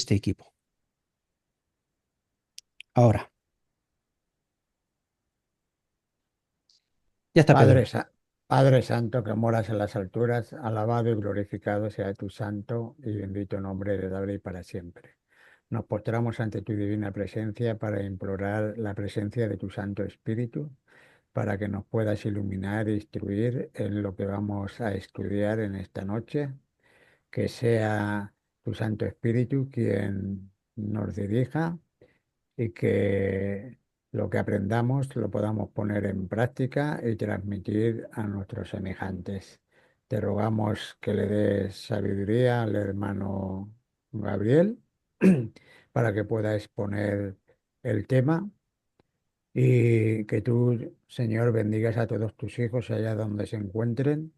este equipo. Ahora, ya está Padre, Pedro. sa- Padre Santo que moras en las alturas, alabado y glorificado sea tu santo y bendito nombre de ahora y para siempre. Nos postramos ante tu divina presencia para implorar la presencia de tu Santo Espíritu, para que nos puedas iluminar e instruir en lo que vamos a estudiar en esta noche, que sea tu Santo Espíritu quien nos dirija y que lo que aprendamos lo podamos poner en práctica y transmitir a nuestros semejantes. Te rogamos que le des sabiduría al hermano Gabriel para que pueda exponer el tema y que tú, Señor, bendigas a todos tus hijos allá donde se encuentren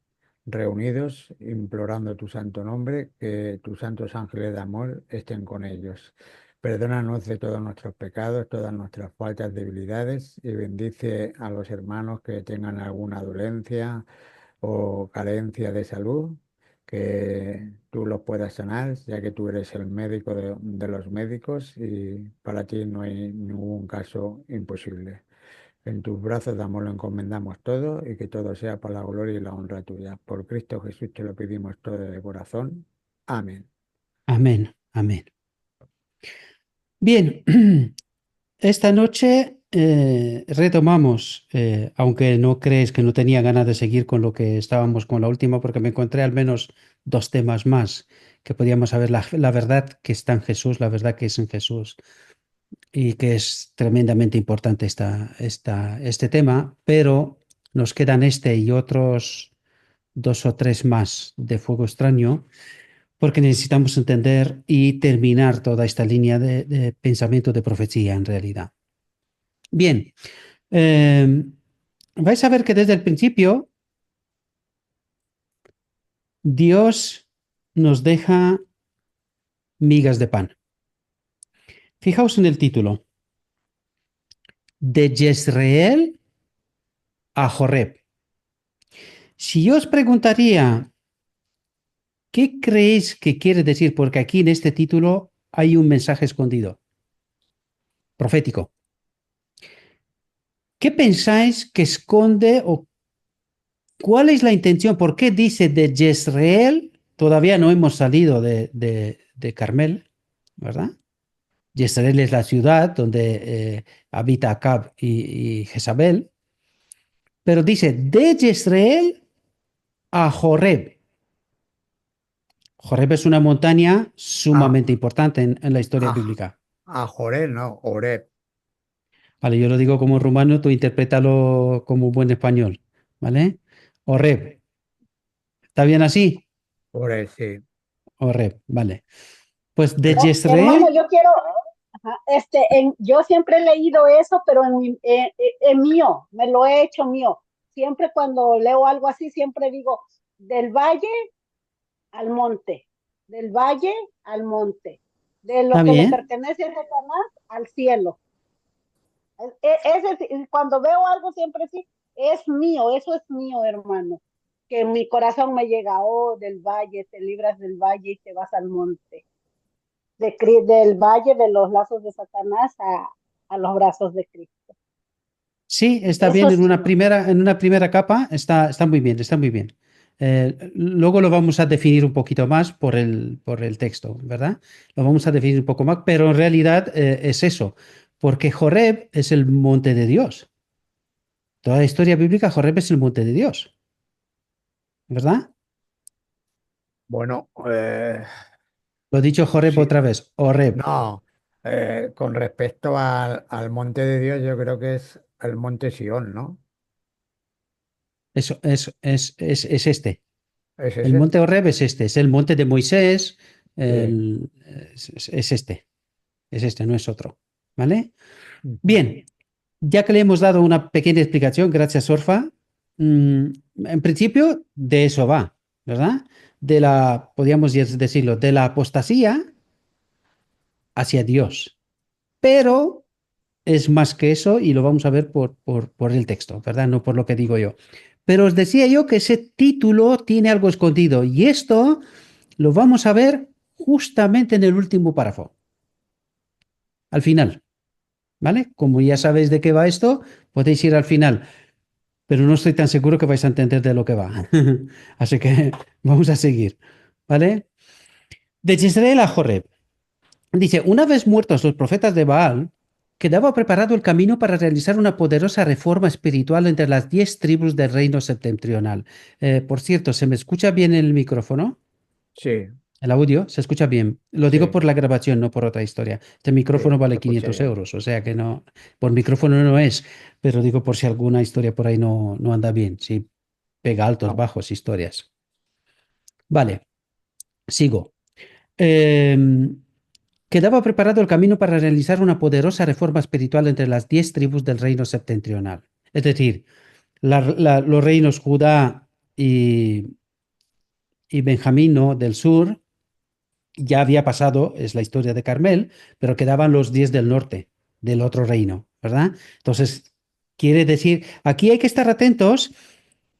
reunidos, implorando tu santo nombre, que tus santos ángeles de amor estén con ellos. Perdónanos de todos nuestros pecados, todas nuestras faltas, debilidades y bendice a los hermanos que tengan alguna dolencia o carencia de salud, que tú los puedas sanar, ya que tú eres el médico de los médicos y para ti no hay ningún caso imposible. En tus brazos de amor lo encomendamos todo y que todo sea para la gloria y la honra tuya. Por Cristo Jesús te lo pedimos todo de corazón. Amén. Amén, amén. Bien, esta noche retomamos, aunque no crees que no tenía ganas de seguir con lo que estábamos con la última, porque me encontré al menos dos temas más que podíamos saber la verdad que está en Jesús, la verdad que es en Jesús, y que es tremendamente importante este tema, pero nos quedan este y otros dos o tres más de fuego extraño, porque necesitamos entender y terminar toda esta línea de pensamiento de profecía en realidad. Bien, vais a ver que desde el principio Dios nos deja migas de pan. Fijaos en el título, de Jezreel a Joreb. Si yo os preguntaría, ¿qué creéis que quiere decir? Porque aquí en este título hay un mensaje escondido, profético. ¿Qué pensáis que esconde o cuál es la intención? ¿Por qué dice de Jezreel? Todavía no hemos salido de Carmel, ¿verdad? Jezreel es la ciudad donde habita Acab y Jezabel, pero dice de Jezreel a Joreb. Joreb es una montaña A, sumamente importante en la historia a, bíblica. a Joré, no, Oreb. Vale, yo lo digo como rumano, tú interprétalo como buen español, ¿vale? Horeb, ¿está bien así? Oreb, sí. Horeb, vale. Pues de Es, Hermano, Jezreel, yo quiero, ajá, yo siempre he leído eso, pero en mío, me lo he hecho mío. Siempre cuando leo algo así, siempre digo, del valle al monte, del valle al monte, de está lo que le bien. pertenece a Satanás al cielo. Cuando veo algo siempre sí, es mío, eso es mío, hermano. Que mi corazón me llega, oh, del valle, te libras del valle y te vas al monte. Del valle de los lazos de Satanás a los brazos de Cristo. Sí, está Eso bien es mío. en una primera capa, está muy bien, está muy bien. Luego lo vamos a definir un poquito más por el texto, ¿verdad? Lo vamos a definir un poco más, pero en realidad es eso, porque Joreb es el monte de Dios. Toda la historia bíblica, Joreb es el monte de Dios, ¿verdad? Bueno, Lo he dicho Joreb sí, otra vez, Horeb. no. Con respecto al monte de Dios, yo creo que es el monte Sión, ¿no? Eso es este. ¿Es El ese? monte Horeb es este, es el monte de Moisés, Sí. es este, no es otro. ¿Vale? Ujú. Bien, ya que le hemos dado una pequeña explicación, gracias, Orfa, en principio de eso va, ¿verdad? Podríamos decirlo, de la apostasía hacia Dios. Pero es más que eso y lo vamos a ver por el texto, ¿verdad? No por lo que digo yo. Pero os decía yo que ese título tiene algo escondido y esto lo vamos a ver justamente en el último párrafo, al final, ¿vale? Como ya sabéis de qué va esto, podéis ir al final, pero no estoy tan seguro que vais a entender de lo que va. Así que vamos a seguir, ¿vale? De Jezreel a Joreb. Dice, una vez muertos los profetas de Baal, quedaba preparado el camino para realizar una poderosa reforma espiritual entre las 10 tribus del reino septentrional. Por cierto, ¿se me escucha bien el micrófono? Sí, El audio se escucha bien. Lo digo sí, por la grabación, no por otra historia. Este micrófono sí, se vale escucha 500 bien. euros, o sea que no, por micrófono no es, pero digo por si alguna historia por ahí no anda bien, si pega altos, No, bajos, historias. Vale, sigo. Em, Quedaba preparado el camino para realizar una poderosa reforma espiritual entre las 10 tribus del reino septentrional. Es decir, los reinos Judá y, y Benjamín, ¿no?, del sur, ya había pasado, es la historia de Carmel, pero quedaban los 10 del norte, del otro reino, ¿verdad? Entonces, quiere decir, aquí hay que estar atentos,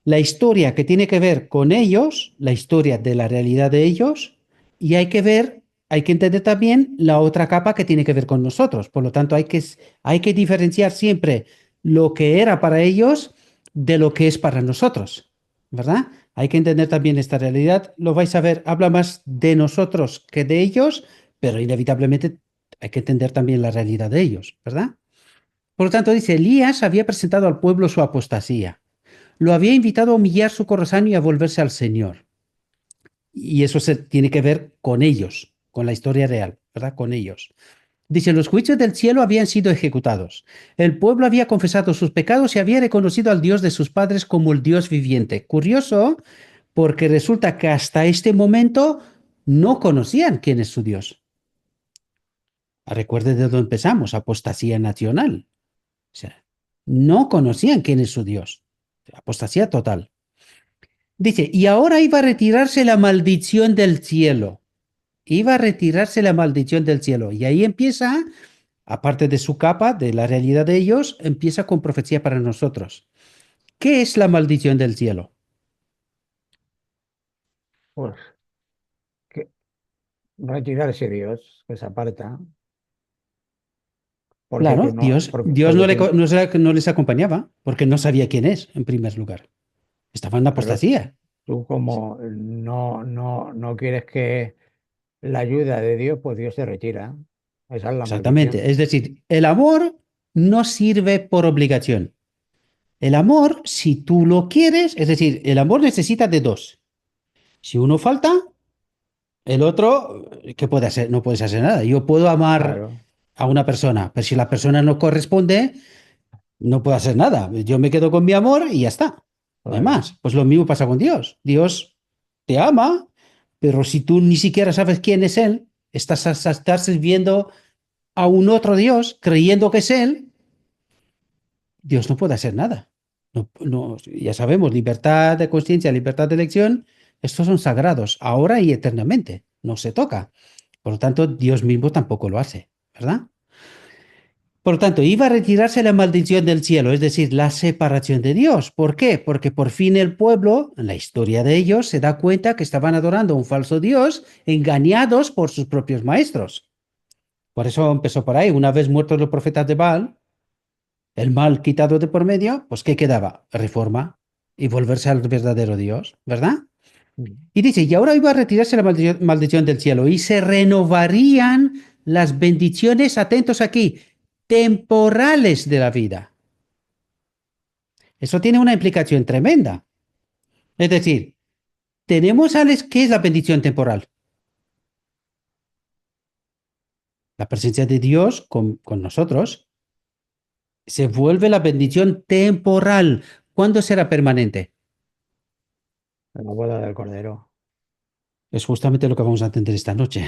la historia que tiene que ver con ellos, la historia de la realidad de ellos, y hay que ver, hay que entender también la otra capa que tiene que ver con nosotros. Por lo tanto, hay que diferenciar siempre lo que era para ellos de lo que es para nosotros, ¿verdad? Hay que entender también esta realidad. Lo vais a ver, habla más de nosotros que de ellos, pero inevitablemente hay que entender también la realidad de ellos, ¿verdad? Por lo tanto, dice, Elías había presentado al pueblo su apostasía. Lo había invitado a humillar su corazón y a volverse al Señor. Y eso se tiene que ver con ellos, con la historia real, ¿verdad? Con ellos. Dice, los juicios del cielo habían sido ejecutados. El pueblo había confesado sus pecados y había reconocido al Dios de sus padres como el Dios viviente. Curioso, porque resulta que hasta este momento no conocían quién es su Dios. Recuerde de dónde empezamos, apostasía nacional. O sea, no conocían quién es su Dios. Apostasía total. Dice, y ahora iba a retirarse la maldición del cielo. Iba a retirarse la maldición del cielo. Y ahí empieza, aparte de su capa, de la realidad de ellos, empieza con profecía para nosotros. ¿Qué es la maldición del cielo? pues que retirarse Dios, que se aparta, porque tú Claro, no, Dios porque tú, no les acompañaba porque no sabía quién es, en primer lugar. Estaba en claro, apostasía. tú como no quieres que la ayuda de Dios, pues Dios se retira. Esa es la Exactamente. maldición. Es decir, el amor no sirve por obligación. El amor, si tú lo quieres, es decir, el amor necesita de dos. Si uno falta, el otro, ¿qué puede hacer? No puedes hacer nada. Yo puedo amar Claro, a una persona, pero si la persona no corresponde, no puedo hacer nada. Yo me quedo con mi amor y ya está. No hay claro, más. Pues lo mismo pasa con Dios. Dios te ama, pero si tú ni siquiera sabes quién es Él, estás sirviendo a un otro Dios creyendo que es Él, Dios no puede hacer nada. Ya sabemos, libertad de conciencia, libertad de elección, estos son sagrados, ahora y eternamente. No se toca. Por lo tanto, Dios mismo tampoco lo hace, ¿verdad? Por lo tanto, iba a retirarse la maldición del cielo, es decir, la separación de Dios. ¿Por qué? Porque por fin el pueblo, en la historia de ellos, se da cuenta que estaban adorando a un falso Dios, engañados por sus propios maestros. Por eso empezó por ahí. Una vez muertos los profetas de Baal, el mal quitado de por medio, pues ¿qué quedaba? Reforma y volverse al verdadero Dios, ¿verdad? mm, Y dice, y ahora iba a retirarse la maldición del cielo y se renovarían las bendiciones, atentos aquí, temporales de la vida. Eso tiene una implicación tremenda. Es decir, tenemos, Alex, ¿qué es la bendición temporal? La presencia de Dios con nosotros se vuelve la bendición temporal. ¿Cuándo será permanente? la boda del Cordero. Es justamente lo que vamos a entender esta noche.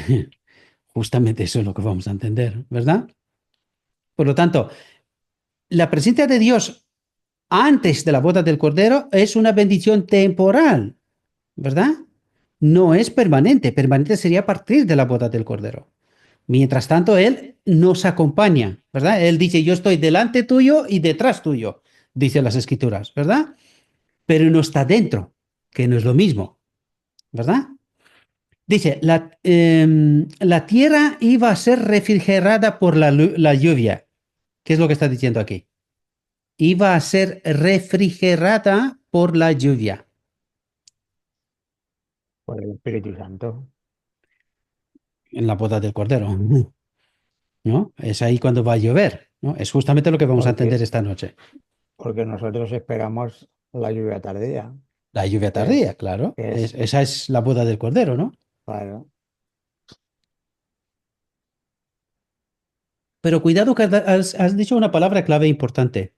Justamente eso es lo que vamos a entender, ¿verdad? Por lo tanto, la presencia de Dios antes de la boda del Cordero es una bendición temporal, ¿verdad? No es permanente. Permanente sería a partir de la boda del Cordero. Mientras tanto, Él nos acompaña, ¿verdad? Él dice, yo estoy delante tuyo y detrás tuyo, dice las Escrituras, ¿verdad? Pero no está dentro, que no es lo mismo, ¿verdad? Dice, la tierra iba a ser refrigerada por la lluvia. ¿Qué es lo que está diciendo aquí? Iba a ser refrigerada por la lluvia. por el Espíritu Santo. En la boda del Cordero, ¿no? Es ahí cuando va a llover, ¿no? Es justamente lo que vamos a entender Porque, esta noche. porque nosotros esperamos la lluvia tardía, La lluvia que tardía, es, claro. que es, Esa es la boda del Cordero, ¿no? claro, Pero cuidado que has dicho una palabra clave importante.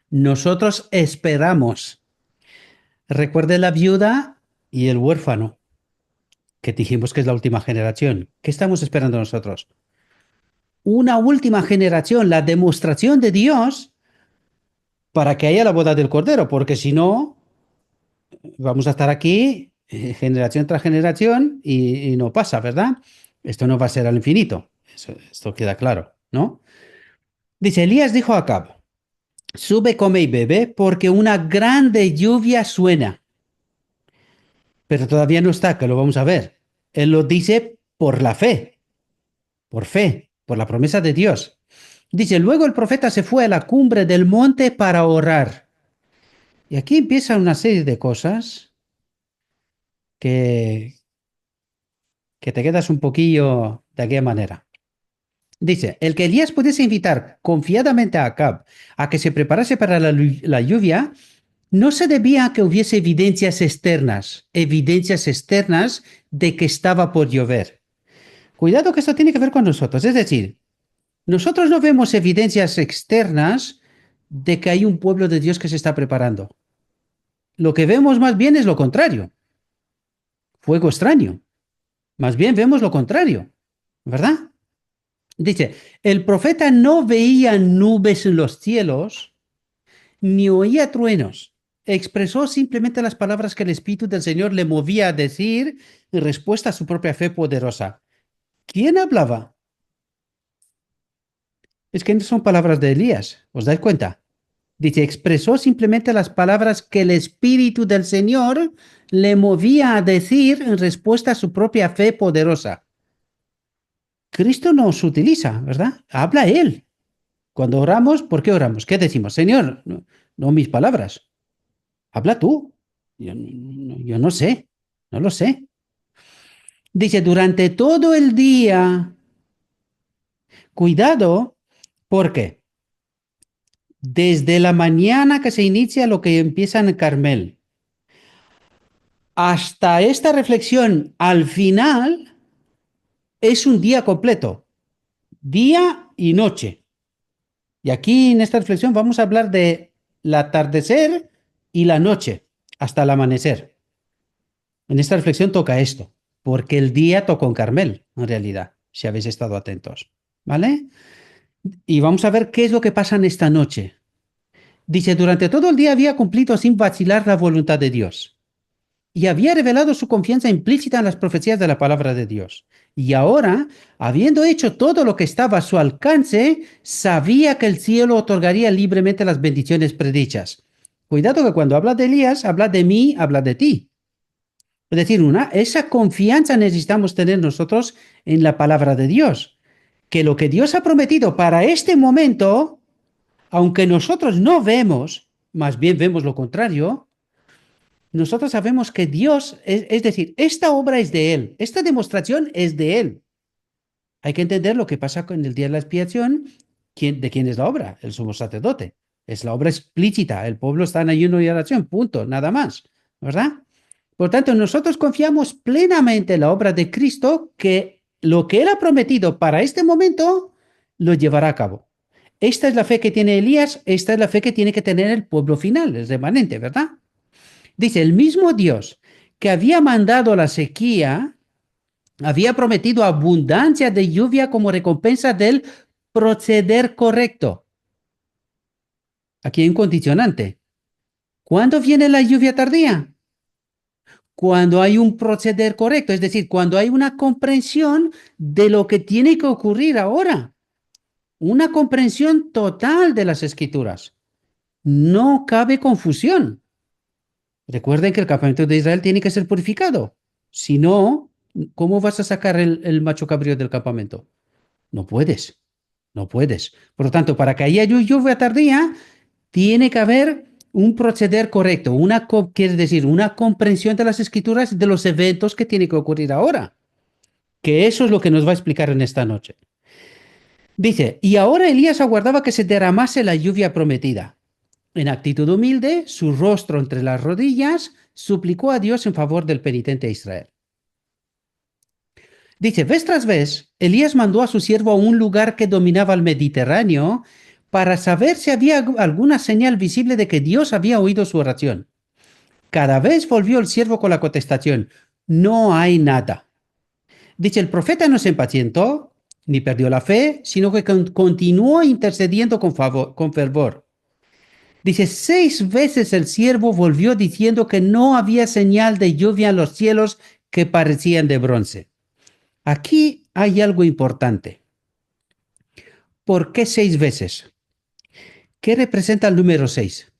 Nosotros esperamos. Recuerde la viuda y el huérfano, que dijimos que es la última generación. ¿Qué estamos esperando nosotros? Una última generación, la demostración de Dios para que haya la boda del Cordero, porque si no, vamos a estar aquí generación tras generación y no pasa, ¿verdad? Esto no va a ser al infinito. Esto queda claro, ¿no? Dice, Elías dijo a Acab, sube, come y bebe, porque una grande lluvia suena. Pero todavía no está, que lo vamos a ver. Él lo dice por fe, por la promesa de Dios. Dice, luego el profeta se fue a la cumbre del monte para orar. Y aquí empieza una serie de cosas que, que te quedas un poquillo de aquella manera. Dice, el que Elías pudiese invitar confiadamente a Acab a que se preparase para la lluvia, no se debía a que hubiese evidencias externas de que estaba por llover. Cuidado que esto tiene que ver con nosotros, es decir, nosotros no vemos evidencias externas de que hay un pueblo de Dios que se está preparando. Lo que vemos más bien es lo contrario, fuego extraño. Más bien vemos lo contrario, ¿verdad? Dice, el profeta no veía nubes en los cielos, ni oía truenos. Expresó simplemente las palabras que el Espíritu del Señor le movía a decir en respuesta a su propia fe poderosa. ¿Quién hablaba? Es que no son palabras de Elías, ¿os dais cuenta? Dice, expresó simplemente las palabras que el Espíritu del Señor le movía a decir en respuesta a su propia fe poderosa. Cristo nos utiliza, ¿verdad? Habla Él. Cuando oramos, ¿por qué oramos? ¿Qué decimos? Señor, no, no mis palabras. Habla tú. Yo no sé, no lo sé. Dice, durante todo el día, cuidado, porque desde la mañana que se inicia lo que empieza en Carmel, hasta esta reflexión al final, es un día completo, día y noche. Y aquí en esta reflexión vamos a hablar de el atardecer y la noche, hasta el amanecer. En esta reflexión toca esto, porque el día tocó en Carmel, en realidad, si habéis estado atentos. ¿Vale? Y vamos a ver qué es lo que pasa en esta noche. Dice, durante todo el día había cumplido sin vacilar la voluntad de Dios y había revelado su confianza implícita en las profecías de la palabra de Dios. Y ahora, habiendo hecho todo lo que estaba a su alcance, sabía que el cielo otorgaría libremente las bendiciones predichas. Cuidado que cuando habla de Elías, habla de mí, habla de ti. Es decir, esa confianza necesitamos tener nosotros en la palabra de Dios. Que lo que Dios ha prometido para este momento, aunque nosotros no vemos, más bien vemos lo contrario, nosotros sabemos que Dios, es decir, esta obra es de Él, esta demostración es de Él. Hay que entender lo que pasa con el día de la expiación, de quién es la obra, el sumo sacerdote. Es la obra explícita, el pueblo está en ayuno y oración, punto, nada más, ¿verdad? Por tanto, nosotros confiamos plenamente en la obra de Cristo, que lo que Él ha prometido para este momento lo llevará a cabo. Esta es la fe que tiene Elías, esta es la fe que tiene que tener el pueblo final, el remanente, ¿verdad? Dice, el mismo Dios que había mandado la sequía, había prometido abundancia de lluvia como recompensa del proceder correcto. Aquí hay un condicionante. ¿Cuándo viene la lluvia tardía? Cuando hay un proceder correcto, es decir, cuando hay una comprensión de lo que tiene que ocurrir ahora, una comprensión total de las escrituras. No cabe confusión. Recuerden que el campamento de Israel tiene que ser purificado. Si no, ¿Cómo vas a sacar el macho cabrío del campamento? No puedes, no puedes. Por lo tanto, para que haya lluvia tardía, tiene que haber un proceder correcto, quiere decir, una comprensión de las escrituras de los eventos que tienen que ocurrir ahora. Que eso es lo que nos va a explicar en esta noche. Dice, y ahora Elías aguardaba que se derramase la lluvia prometida. En actitud humilde, su rostro entre las rodillas, suplicó a Dios en favor del penitente Israel. Dice, vez tras vez, Elías mandó a su siervo a un lugar que dominaba el Mediterráneo para saber si había alguna señal visible de que Dios había oído su oración. Cada vez volvió el siervo con la contestación, no hay nada. Dice, el profeta no se impacientó ni perdió la fe, sino que continuó intercediendo con fervor. Dice, 6 veces el siervo volvió diciendo que no había señal de lluvia en los cielos que parecían de bronce. Aquí hay algo importante. ¿Por qué 6 veces? ¿Qué representa el número 6?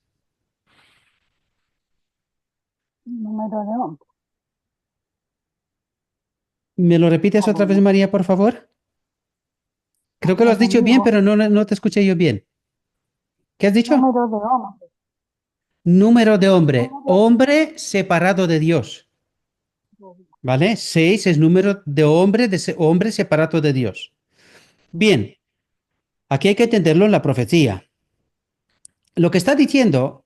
Número de hombre. ¿Me lo repites otra vez, María, por favor? Creo que lo has dicho bien, pero no te escuché yo bien. ¿Qué has dicho? Número de hombre. Número de hombre. Hombre separado de Dios. ¿Vale? 6 es número de hombre separado de Dios. Bien, aquí hay que entenderlo en la profecía. Lo que está diciendo,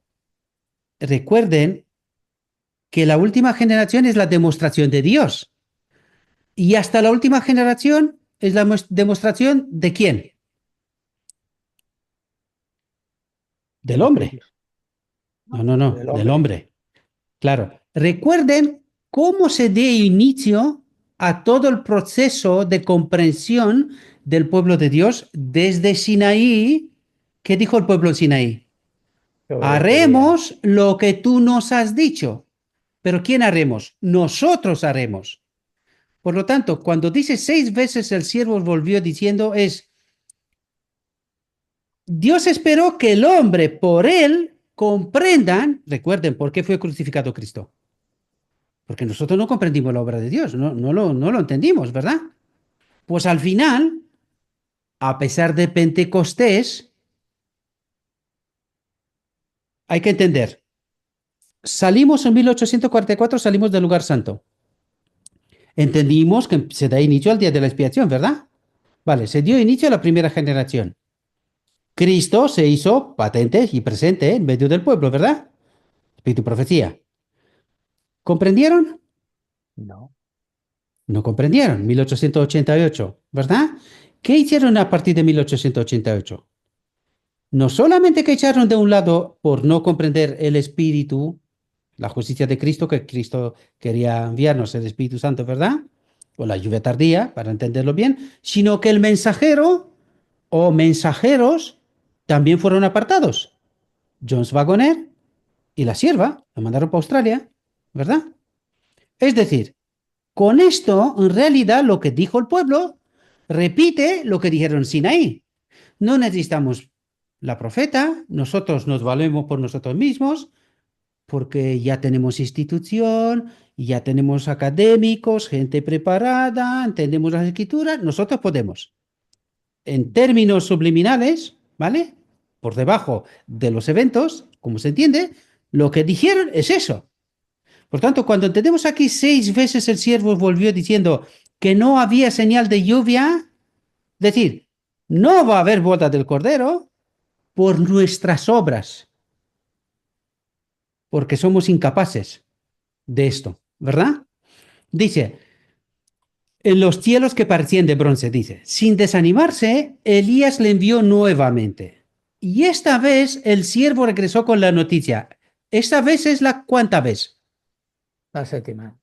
recuerden que la última generación es la demostración de Dios. Y hasta la última generación es la demostración de quién? Del Los hombre. suyos, No, del del hombre. hombre. Claro. Recuerden cómo se dio inicio a todo el proceso de comprensión del pueblo de Dios desde Sinaí. ¿Qué dijo el pueblo en Sinaí? Te obedecería. Haremos lo que tú nos has dicho. ¿Pero quién haremos? Nosotros haremos. Por lo tanto, cuando dice 6 veces el siervo volvió diciendo es, Dios esperó que el hombre por él comprendan, recuerden por qué fue crucificado Cristo. Porque nosotros no comprendimos la obra de Dios, no lo entendimos, ¿verdad? Pues al final, a pesar de Pentecostés, hay que entender, salimos en 1844, salimos del lugar santo. Entendimos que se da inicio al día de la expiación, ¿verdad? Vale, se dio inicio a la primera generación. Cristo se hizo patente y presente en medio del pueblo, ¿verdad? Espíritu profecía. ¿Comprendieron? No. No comprendieron. 1888, ¿verdad? ¿Qué hicieron a partir de 1888? No solamente que echaron de un lado por no comprender el Espíritu, la justicia de Cristo, que Cristo quería enviarnos el Espíritu Santo, ¿verdad? O la lluvia tardía, para entenderlo bien, sino que el mensajero o mensajeros también fueron apartados. Jones Wagoner y la sierva la mandaron para Australia, ¿verdad? Es decir, con esto, en realidad, lo que dijo el pueblo repite lo que dijeron en Sinaí. No necesitamos la profeta, nosotros nos valemos por nosotros mismos, porque ya tenemos institución, ya tenemos académicos, gente preparada, entendemos las escrituras, nosotros podemos. En términos subliminales, ¿vale? Por debajo de los eventos, como se entiende, lo que dijeron es eso. Por tanto, cuando entendemos aquí 6 veces el siervo volvió diciendo que no había señal de lluvia, decir, no va a haber boda del Cordero por nuestras obras, porque somos incapaces de esto, ¿verdad? Dice, en los cielos que parecían de bronce, dice, sin desanimarse, Elías le envió nuevamente. Y esta vez el siervo regresó con la noticia. Esta vez es la cuánta vez. La séptima.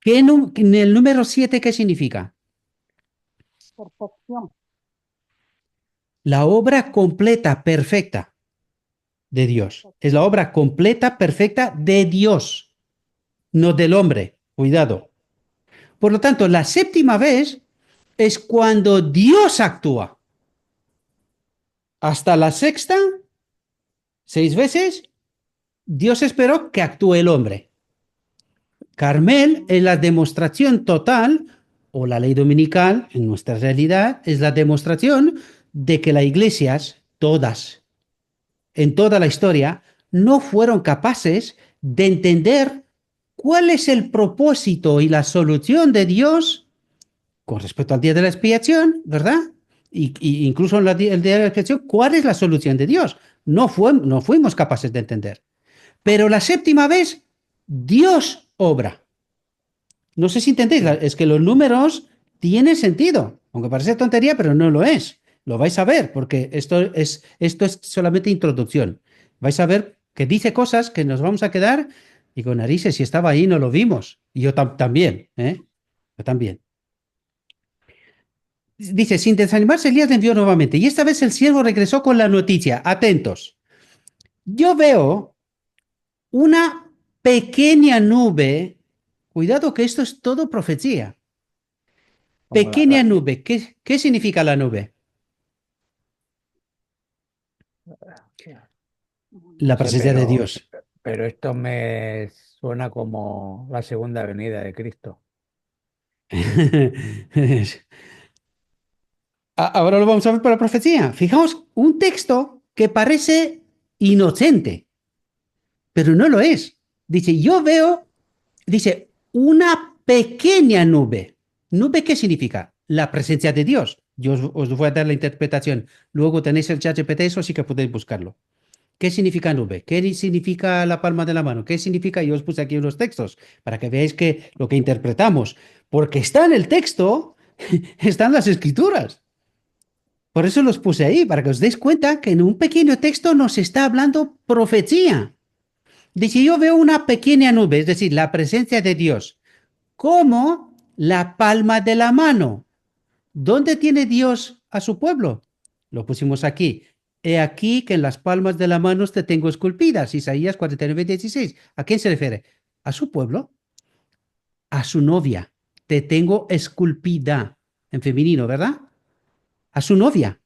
En el número 7, ¿qué significa? Perfección. La obra completa, perfecta de Dios. Es la obra completa, perfecta de Dios, no del hombre. Cuidado. Por lo tanto, la séptima vez es cuando Dios actúa. Hasta la sexta, 6 veces, Dios esperó que actúe el hombre. Carmel es la demostración total, o la ley dominical, en nuestra realidad, es la demostración de que las iglesias, todas, en toda la historia, no fueron capaces de entender cuál es el propósito y la solución de Dios con respecto al día de la expiación, ¿verdad? Y incluso en el día de la expiación, ¿cuál es la solución de Dios? No fuimos capaces de entender. Pero la séptima vez, Dios obra. No sé si entendéis, Sí. es que los números tienen sentido, aunque parece tontería, pero no lo es. Lo vais a ver, porque esto es solamente introducción. Vais a ver que dice cosas que nos vamos a quedar y con narices, si estaba ahí, no lo vimos. Y yo también, ¿eh? Yo también. Dice, sin desanimarse, Elías le envió nuevamente, y esta vez el siervo regresó con la noticia. Atentos. Yo veo una pequeña nube. Cuidado que esto es todo profecía. Como Pequeña nube. ¿Qué significa la nube? La no sé, presencia de Dios. pero esto me suena como la segunda venida de Cristo. Ahora lo vamos a ver por la profecía. Fijaos, un texto que parece inocente, pero no lo es. Dice, yo veo, dice, una pequeña nube. ¿Nube qué significa? La presencia de Dios. Yo os voy a dar la interpretación. Luego tenéis el ChatGPT, eso sí que podéis buscarlo. ¿Qué significa nube? ¿Qué significa la palma de la mano? ¿Qué significa? Yo os puse aquí unos textos para que veáis que lo que interpretamos, porque está en el texto, están las escrituras. Por eso los puse ahí, para que os deis cuenta que en un pequeño texto nos está hablando profecía. Dice, yo veo una pequeña nube, es decir, la presencia de Dios, como la palma de la mano. ¿Dónde tiene Dios a su pueblo? Lo pusimos aquí. He aquí que en las palmas de la mano te tengo esculpidas. Isaías 49:16. ¿A quién se refiere? A su pueblo, a su novia. Te tengo esculpida. En femenino, ¿verdad? A su novia.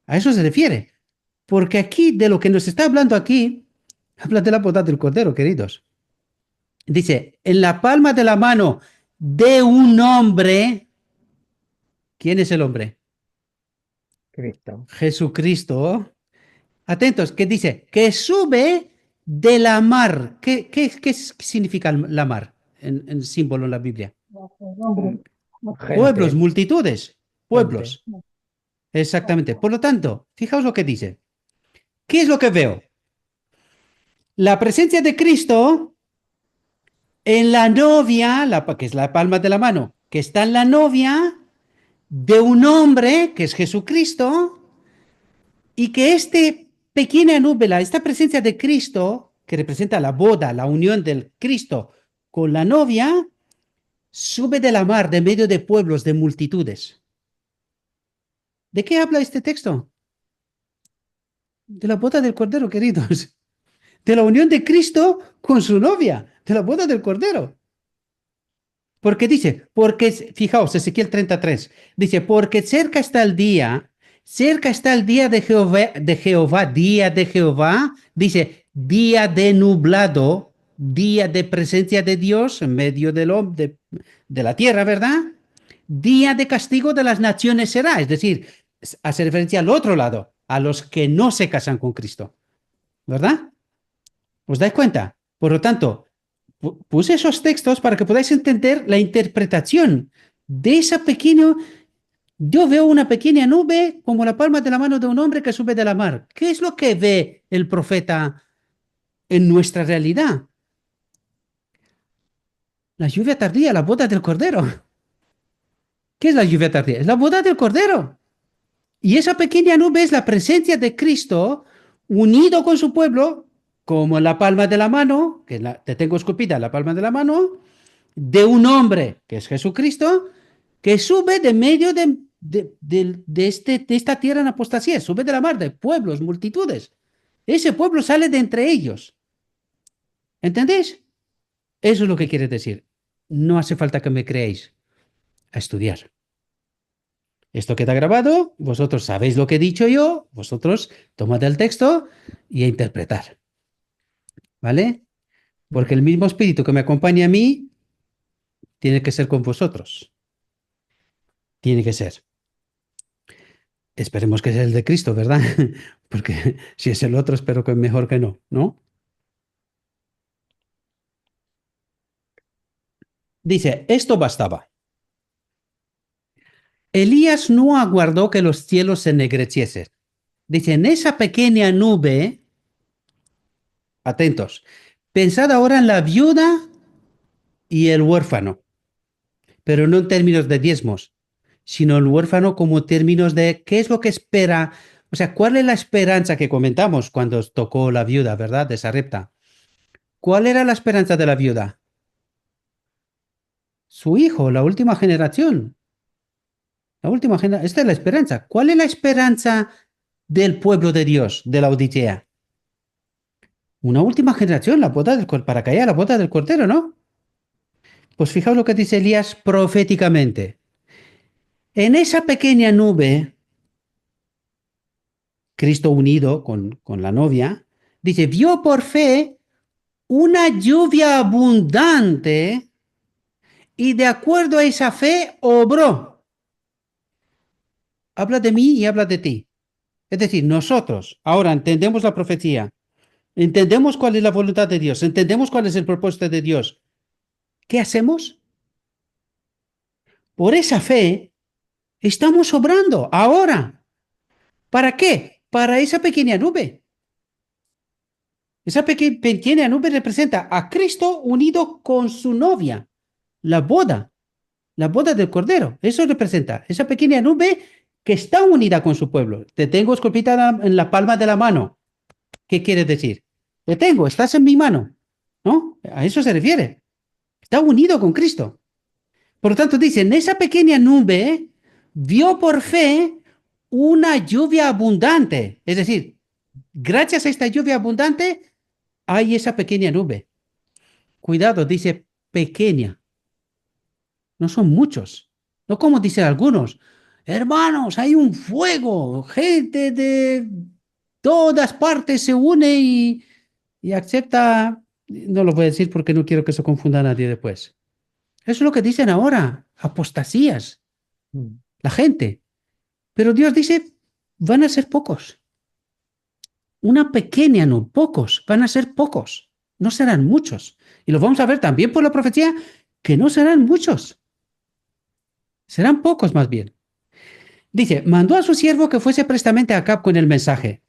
A eso se refiere. Porque aquí, de lo que nos está hablando aquí, habla de la boda del Cordero, queridos. Dice, en la palma de la mano de un hombre. ¿Quién es el hombre? Cristo. Jesucristo. Atentos, que dice que sube de la mar. ¿Qué significa la mar en símbolo en la Biblia? Mm, Pueblos, Gente, multitudes, gente. pueblos. Exactamente. Por lo tanto, fijaos lo que dice. ¿Qué es lo que veo? La presencia de Cristo en la novia, que es la palma de la mano, que está en la novia de un hombre, que es Jesucristo, y que este pequeña nube, esta presencia de Cristo, que representa la boda, la unión del Cristo con la novia, sube de la mar, de medio de pueblos, de multitudes. ¿De qué habla este texto? De la boda del Cordero, queridos. De la unión de Cristo con su novia, de la boda del Cordero. Porque dice, porque, fijaos, Ezequiel 33, dice, porque cerca está el día día de Jehová, dice, día de nublado, día de presencia de Dios en medio de la tierra, ¿verdad? Día de castigo de las naciones será, es decir, hace referencia al otro lado, a los que no se casan con Cristo, ¿verdad? ¿Os dais cuenta? Por lo tanto, puse esos textos para que podáis entender la interpretación de esa pequeña. Yo veo una pequeña nube como la palma de la mano de un hombre que sube de la mar. ¿Qué es lo que ve el profeta en nuestra realidad? La lluvia tardía, la boda del Cordero. ¿Qué es la lluvia tardía? Es la boda del Cordero. Y esa pequeña nube es la presencia de Cristo unido con su pueblo, como en la palma de la mano, te tengo escupida en la palma de la mano, de un hombre, que es Jesucristo, que sube de medio de esta tierra en apostasía, sube de la mar, de pueblos, multitudes. Ese pueblo sale de entre ellos. ¿Entendéis? Eso es lo que quiere decir. No hace falta que me creáis a estudiar. Esto queda grabado, vosotros sabéis lo que he dicho yo, vosotros tomad el texto y a interpretar. ¿Vale? Porque el mismo espíritu que me acompaña a mí tiene que ser con vosotros. Tiene que ser. Esperemos que sea el de Cristo, ¿verdad? Porque si es el otro, espero que mejor que no, ¿no? Dice, esto bastaba. Elías no aguardó que los cielos se ennegreciesen. Dice, en esa pequeña nube, atentos, pensad ahora en la viuda y el huérfano, pero no en términos de diezmos, sino el huérfano como términos de qué es lo que espera, o sea, cuál es la esperanza que comentamos cuando tocó la viuda, ¿verdad? De Sarepta. ¿Cuál era la esperanza de la viuda? Su hijo, la última generación. La última generación. Esta es la esperanza. ¿Cuál es la esperanza del pueblo de Dios, de la Odisea? Una última generación, la boda para que haya la boda del Cordero, ¿no? Pues fijaos lo que dice Elías proféticamente. En esa pequeña nube, Cristo unido con la novia, dice, vio por fe una lluvia abundante y de acuerdo a esa fe obró. Habla de mí y habla de ti. Es decir, nosotros ahora entendemos la profecía, entendemos cuál es la voluntad de Dios, entendemos cuál es el propósito de Dios. ¿Qué hacemos? Por esa fe estamos obrando ahora. ¿Para qué? Para esa pequeña nube. Esa pequeña nube representa a Cristo unido con su novia, la boda del Cordero. Eso representa esa pequeña nube que está unida con su pueblo. Te tengo esculpida en la palma de la mano. ¿Qué quiere decir? Te tengo, estás en mi mano. ¿No? A eso se refiere. Está unido con Cristo. Por lo tanto, dice, en esa pequeña nube vio por fe una lluvia abundante. Es decir, gracias a esta lluvia abundante hay esa pequeña nube. Cuidado, dice pequeña. No son muchos. No como dicen algunos. Hermanos, hay un fuego. Gente de todas partes se une y acepta. No lo voy a decir porque no quiero que se confunda a nadie después. Eso es lo que dicen ahora. Apostasías. Mm. La gente. Pero Dios dice, van a ser pocos. Una pequeña, no, pocos. Van a ser pocos. No serán muchos. Y lo vamos a ver también por la profecía, que no serán muchos. Serán pocos más bien. Dice, mandó a su siervo que fuese prestamente a Acab con el mensaje.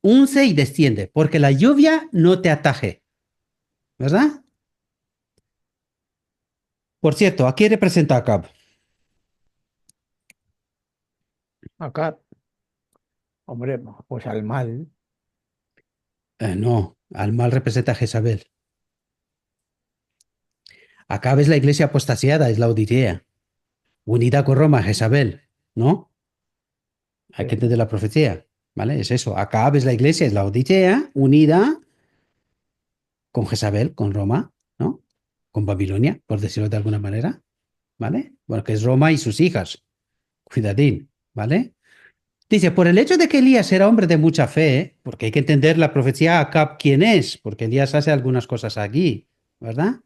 Unce y desciende, porque la lluvia no te ataje. ¿Verdad? Por cierto, ¿a quién representa Acab? Acá, hombre, pues al mal. No, al mal representa a Jezabel. Acab es la iglesia apostasiada, es la Odisea. Unida con Roma, Jezabel, ¿no? Hay que entender la profecía, ¿vale? Es eso. Acab es la iglesia, es la Odisea, unida con Jezabel, con Roma, ¿no? Con Babilonia, por decirlo de alguna manera, ¿vale? Bueno, que es Roma y sus hijas. Cuidadín, ¿vale? Dice, por el hecho de que Elías era hombre de mucha fe, porque hay que entender la profecía Acab quién es, porque Elías hace algunas cosas aquí, ¿verdad?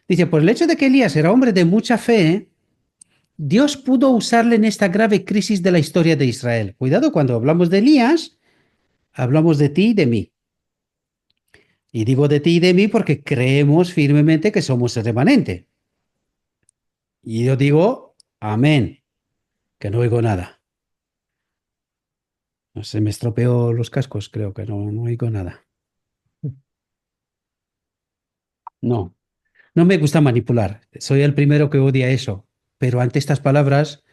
Dice, por el hecho de que Elías era hombre de mucha fe, Dios pudo usarle en esta grave crisis de la historia de Israel. Cuidado, cuando hablamos de Elías, hablamos de ti y de mí. Y digo de ti y de mí porque creemos firmemente que somos el remanente. Y yo digo, amén, que no oigo nada. No se me estropeó los cascos, creo que no oigo nada. No, no me gusta manipular. Soy el primero que odia eso. Pero ante estas palabras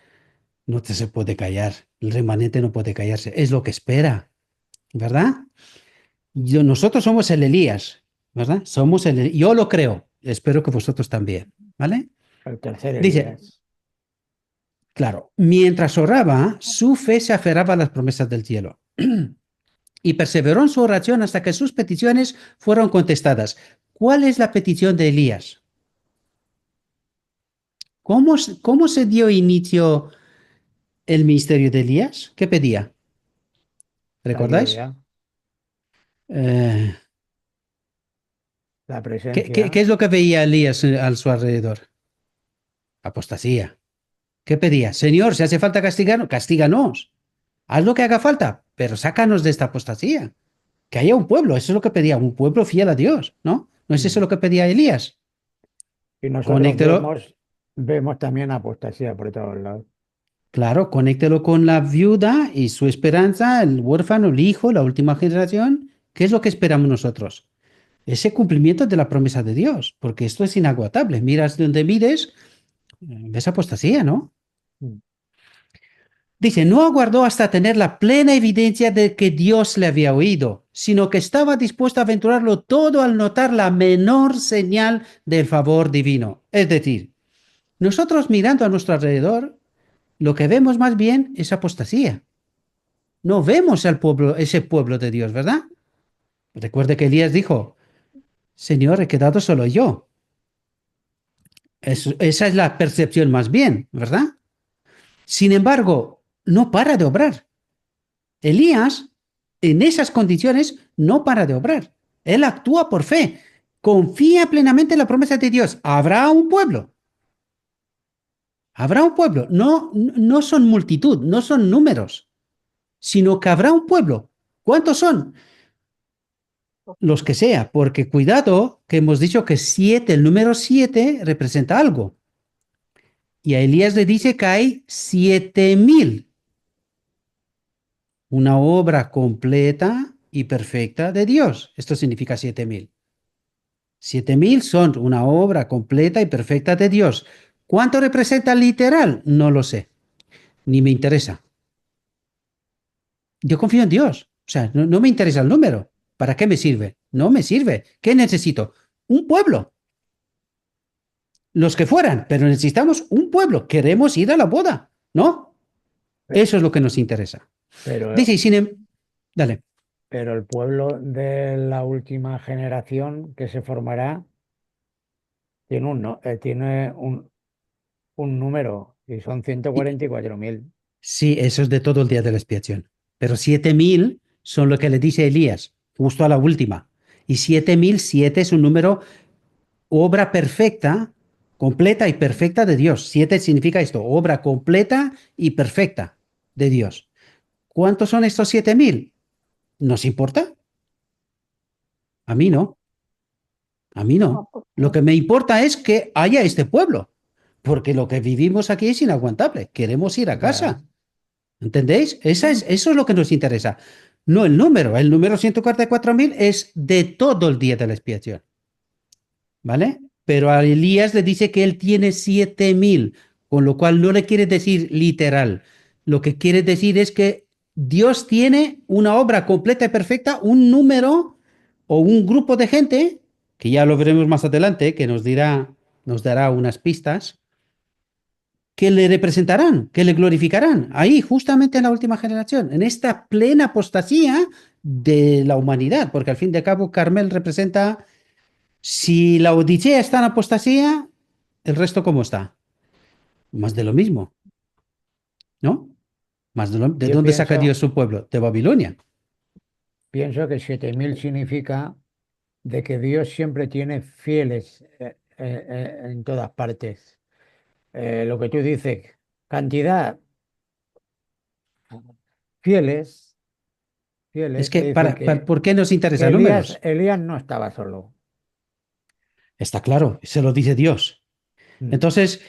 no te se puede callar. El remanente no puede callarse. Es lo que espera, ¿verdad? Nosotros somos el Elías, ¿verdad? Yo lo creo. Espero que vosotros también, ¿vale? El tercer Dice, Elías. claro, mientras oraba, su fe se aferraba a las promesas del cielo y perseveró en su oración hasta que sus peticiones fueron contestadas. ¿Cuál es la petición de Elías? ¿Cómo se dio inicio el ministerio de Elías? ¿Qué pedía? La ¿Recordáis? lluvia, Eh, la ¿qué presencia. es lo que veía Elías a su alrededor? Apostasía. ¿Qué pedía? Señor, si hace falta castigar, castíganos. Haz lo que haga falta, pero sácanos de esta apostasía. Que haya un pueblo, eso es lo que pedía, un pueblo fiel a Dios, ¿no? ¿No es eso Mm. lo que pedía Elías? Y nosotros Conéctelo, vemos también apostasía por todos lados. claro, conéctelo con la viuda y su esperanza, el huérfano, el hijo, la última generación. ¿Qué es lo que esperamos nosotros? Ese cumplimiento de la promesa de Dios, porque esto es inagotable. Miras de donde mires, ves apostasía, ¿no? Mm. Dice, no aguardó hasta tener la plena evidencia de que Dios le había oído, sino que estaba dispuesto a aventurarlo todo al notar la menor señal del favor divino. Es decir, nosotros mirando a nuestro alrededor, lo que vemos más bien es apostasía. No vemos al pueblo, ese pueblo de Dios, ¿verdad? Recuerde que Elías dijo, Señor, he quedado solo yo. Esa es la percepción más bien, ¿verdad? Sin embargo, no para de obrar. Elías, en esas condiciones, no para de obrar. Él actúa por fe, confía plenamente en la promesa de Dios. Habrá un pueblo, habrá un pueblo. No, no son multitud, no son números, sino que habrá un pueblo. ¿Cuántos son? Los que sea, porque cuidado, que hemos dicho que siete, el número 7 representa algo. Y a Elías le dice que hay 7.000, una obra completa y perfecta de Dios. Esto significa 7.000. 7.000 son una obra completa y perfecta de Dios. ¿Cuánto representa literal? No lo sé, ni me interesa. Yo confío en Dios. O sea, no me interesa el número. ¿Para qué me sirve? No me sirve. ¿Qué necesito? Un pueblo. Los que fueran, pero necesitamos un pueblo. Queremos ir a la boda, ¿no? Pe- Eso es lo que nos interesa. Dice, Pero, y sin dale. pero el pueblo de la última generación que se formará tiene un número y son Y- 144.000. sí, eso es de todo el día de la expiación. Pero 7.000 son lo que le dice Elías, justo a la última. Y 7.000, 7 es un número, obra perfecta, completa y perfecta de Dios. 7 significa esto, obra completa y perfecta de Dios. ¿Cuántos son estos 7.000? ¿Nos importa? A mí no, a mí No, no. Lo porque que me importa es que haya este pueblo, porque lo que vivimos aquí es inaguantable. Queremos ir a Ya. casa. ¿Entendéis? Eso es lo que nos interesa. No el número 144.000 es de todo el día de la expiación, ¿vale? Pero a Elías le dice que él tiene 7.000, con lo cual no le quiere decir literal. Lo que quiere decir es que Dios tiene una obra completa y perfecta, un número o un grupo de gente, que ya lo veremos más adelante, que nos dará unas pistas, que le representarán, que le glorificarán, ahí, justamente en la última generación, en esta plena apostasía de la humanidad, porque al fin de cabo Carmel representa, si la Odisea está en apostasía, el resto ¿cómo está? Más de lo mismo, ¿no? ¿De Yo dónde saca Dios pienso, su pueblo? De Babilonia. pienso que 7.000 significa de que Dios siempre tiene fieles en todas partes. Lo que tú dices, cantidad, fieles, Es fieles, que, es decir, ¿por qué nos que interesan números? Elías no estaba solo. Está claro, se lo dice Dios. Mm. Entonces,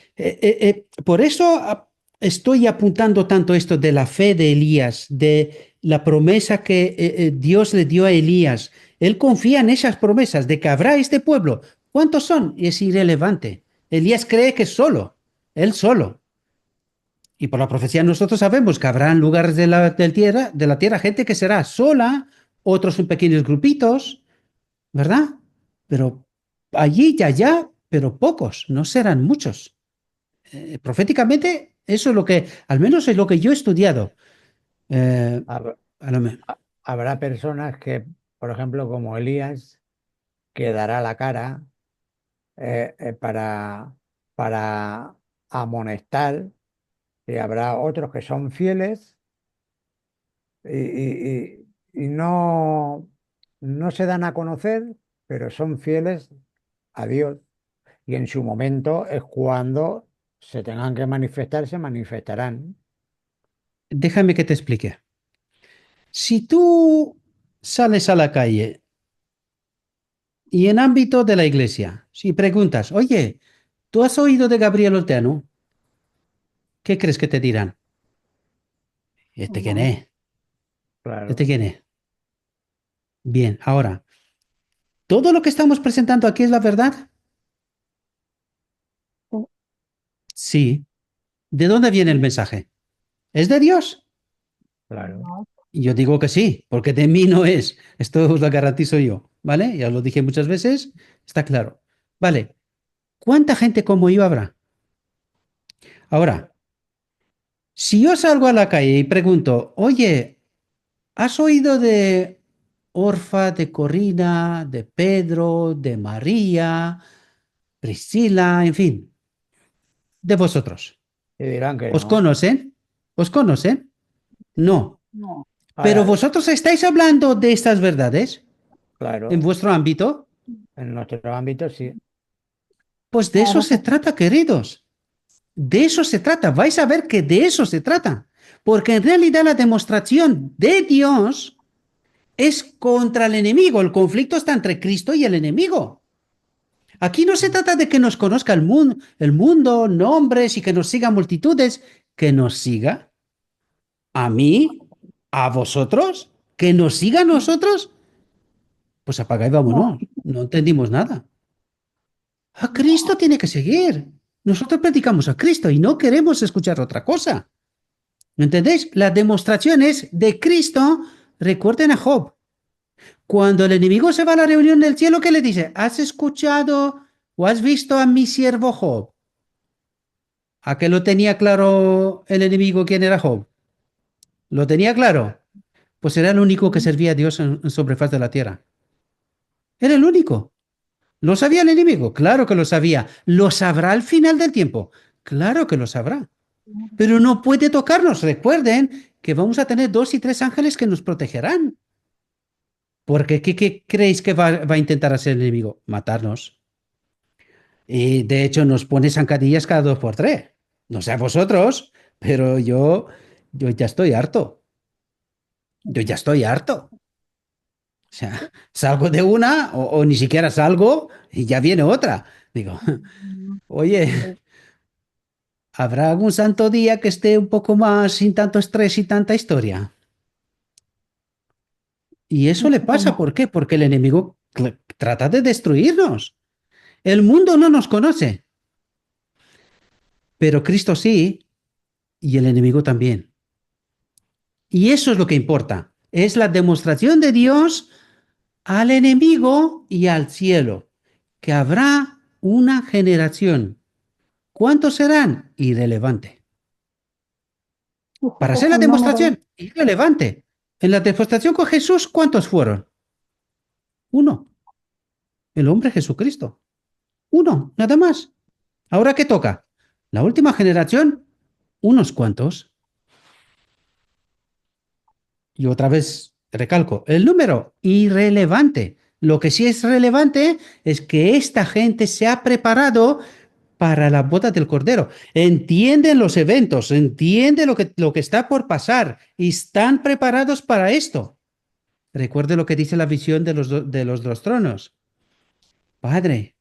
por eso estoy apuntando tanto esto de la fe de Elías, de la promesa que Dios le dio a Elías. Él confía en esas promesas de que habrá este pueblo. ¿Cuántos son? Es irrelevante. Elías cree que es solo, él solo. Y por la profecía nosotros sabemos que habrá en lugares de la tierra gente que será sola, otros en pequeños grupitos, ¿verdad? Pero allí y allá, pero pocos, no serán muchos. Proféticamente, eso es lo que, al menos es lo que yo he estudiado. Eh, Hab- a lo me- Habrá personas que, por ejemplo, como Elías, que dará la cara para amonestar, y habrá otros que son fieles y no se dan a conocer, pero son fieles a Dios. Y en su momento es cuando Se tengan que manifestar, se manifestarán. Déjame que te explique. Si tú sales a la calle y en ámbito de la iglesia, si preguntas, oye, ¿tú has oído de Gabriel Olteanu? ¿Qué crees que te dirán? ¿Este quién No, es? ¿Este Claro. quién es? Bien, ahora, ¿todo lo que estamos presentando aquí es la verdad? sí, Sí. ¿De dónde viene el mensaje? ¿Es de Dios? Claro. no, Y yo digo que sí, porque de mí no es. Esto os lo garantizo yo, ¿vale? Ya lo dije muchas veces, está claro. Vale, ¿cuánta gente como yo habrá? Ahora, si yo salgo a la calle y pregunto, oye, ¿has oído de Orfa, de Corina, de Pedro, de María, Priscila, en fin, de vosotros? Y dirán que ¿Os no. conocen? ¿Os conocen? No. no, Pero Ahora, vosotros estáis hablando de estas verdades en claro, vuestro ámbito. en nuestro ámbito sí. Pues de eso claro se que sí. trata, queridos. De eso se trata. Vais a ver que de eso se trata. Porque en realidad la demostración de Dios es contra el enemigo. El conflicto está entre Cristo y el enemigo. Aquí no se trata de que nos conozca el mundo, nombres y que nos siga multitudes. Que nos siga a mí, a vosotros, que nos siga a nosotros. Pues apaga y No, vámonos. No entendimos nada. A Cristo no, tiene que seguir. Nosotros predicamos a Cristo y no queremos escuchar otra cosa. ¿Me entendéis? La demostración es de Cristo. Recuerden a Job. Cuando el enemigo se va a la reunión del cielo, ¿qué le dice? ¿Has escuchado o has visto a mi siervo Job? ¿A que lo tenía claro el enemigo quién era Job? ¿Lo tenía claro? Pues era el único que sí, servía a Dios en sobrefaz de la tierra. Era el único. ¿Lo sabía el enemigo? Claro que lo sabía. ¿Lo sabrá al final del tiempo? Claro que lo sabrá. Pero no puede tocarnos. Recuerden que vamos a tener 2 y 3 ángeles que nos protegerán. Porque ¿qué creéis que va a intentar hacer el enemigo? Matarnos. Y de hecho nos pone zancadillas cada 2 por 3. No sé a vosotros, pero yo ya estoy harto. Yo ya estoy harto. O sea, salgo de una o ni siquiera salgo y ya viene otra. Digo, oye, sí, ¿habrá algún santo día que esté un poco más sin tanto estrés y tanta historia? Y eso le pasa, como, ¿por qué? Porque el enemigo trata de destruirnos. El mundo no nos conoce, pero Cristo sí, y el enemigo también. Y eso es lo que importa. Es la demostración de Dios al enemigo y al cielo, que habrá una generación. ¿Cuántos serán? Irrelevante. Para ese es hacer la el número. demostración, irrelevante. En la demostración con Jesús, ¿cuántos fueron? Uno, el hombre Jesucristo. Uno, nada más. ¿Ahora qué toca? La última generación, unos cuantos. Y otra vez recalco, el número irrelevante. Lo que sí es relevante es que esta gente se ha preparado para la boda del Cordero. Entienden los eventos, entienden lo que está por pasar y están preparados para esto. Recuerde lo que dice la visión de los 2 tronos. Padre,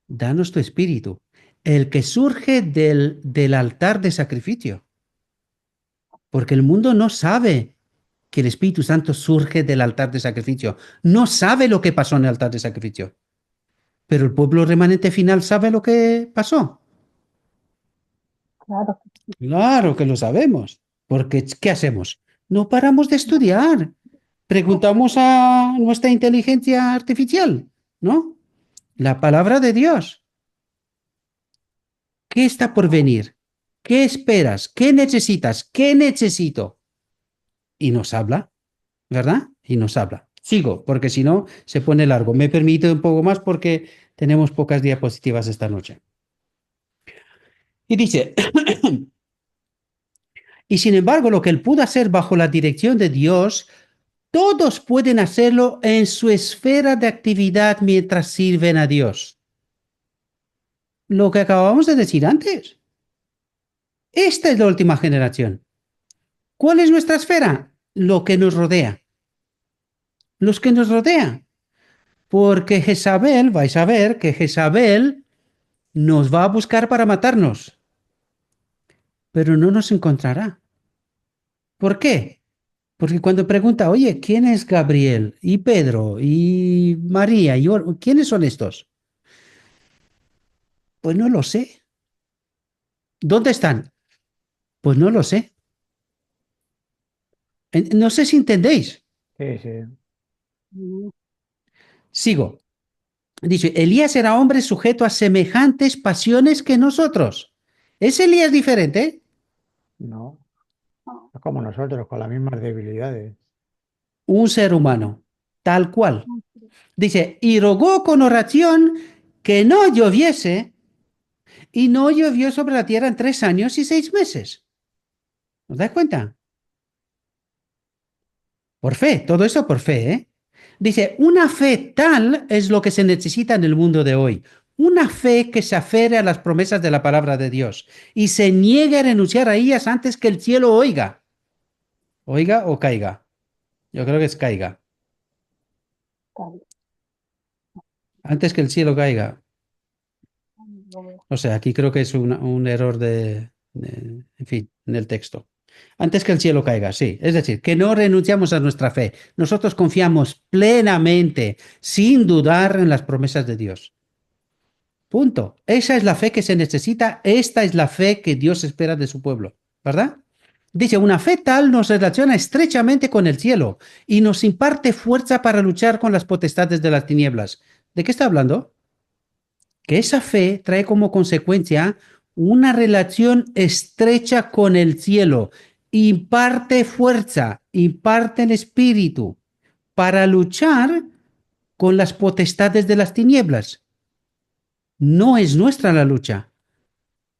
danos tu espíritu, el que surge del altar de sacrificio. Porque el mundo no sabe que el Espíritu Santo surge del altar de sacrificio. No sabe lo que pasó en el altar de sacrificio. Pero el pueblo remanente final sabe lo que pasó. Claro que sí. Claro que lo sabemos. Porque, ¿qué hacemos? No paramos de estudiar. Preguntamos a nuestra inteligencia artificial, ¿no? La palabra de Dios. ¿Qué está por venir? ¿Qué esperas? ¿Qué necesitas? ¿Qué necesito? Y nos habla. ¿Verdad? Y nos habla. Sigo, porque si no, se pone largo. Me permite un poco más porque tenemos pocas diapositivas esta noche. Y dice, y sin embargo, lo que él pudo hacer bajo la dirección de Dios, todos pueden hacerlo en su esfera de actividad mientras sirven a Dios. Lo que acabamos de decir antes. Esta es la última generación. ¿Cuál es nuestra esfera? Lo que nos rodea. Los que nos rodean. Porque Jezabel, vais a ver que Jezabel nos va a buscar para matarnos, pero no nos encontrará. ¿Por qué? Porque cuando pregunta, oye, ¿quién es Gabriel y Pedro y María? ¿Quiénes son estos? Pues no lo sé. ¿Dónde están? Pues no lo sé. No sé si entendéis. Sí, sí. Mm. Sigo. Dice, Elías era hombre sujeto a semejantes pasiones que nosotros. ¿Es Elías diferente? No, no como nosotros, con las mismas debilidades. Un ser humano, tal cual. Dice, y rogó con oración que no lloviese, y no llovió sobre la tierra en 3 años y 6 meses. ¿Os dais cuenta? Por fe, todo eso por fe, ¿eh? Dice, una fe tal es lo que se necesita en el mundo de hoy. Una fe que se afere a las promesas de la palabra de Dios y se niegue a renunciar a ellas antes que el cielo oiga. Oiga o caiga. Yo creo que es caiga. Antes que el cielo caiga. O sea, aquí creo que es un error en fin, en el texto. Antes que el cielo caiga, sí. Es decir, que no renunciamos a nuestra fe. Nosotros confiamos plenamente, sin dudar en las promesas de Dios. Punto. Esa es la fe que se necesita. Esta es la fe que Dios espera de su pueblo. ¿Verdad? Dice, una fe tal nos relaciona estrechamente con el cielo y nos imparte fuerza para luchar con las potestades de las tinieblas. ¿De qué está hablando? Que esa fe trae como consecuencia una relación estrecha con el cielo, imparte fuerza, imparte el espíritu para luchar con las potestades de las tinieblas. No es nuestra la lucha,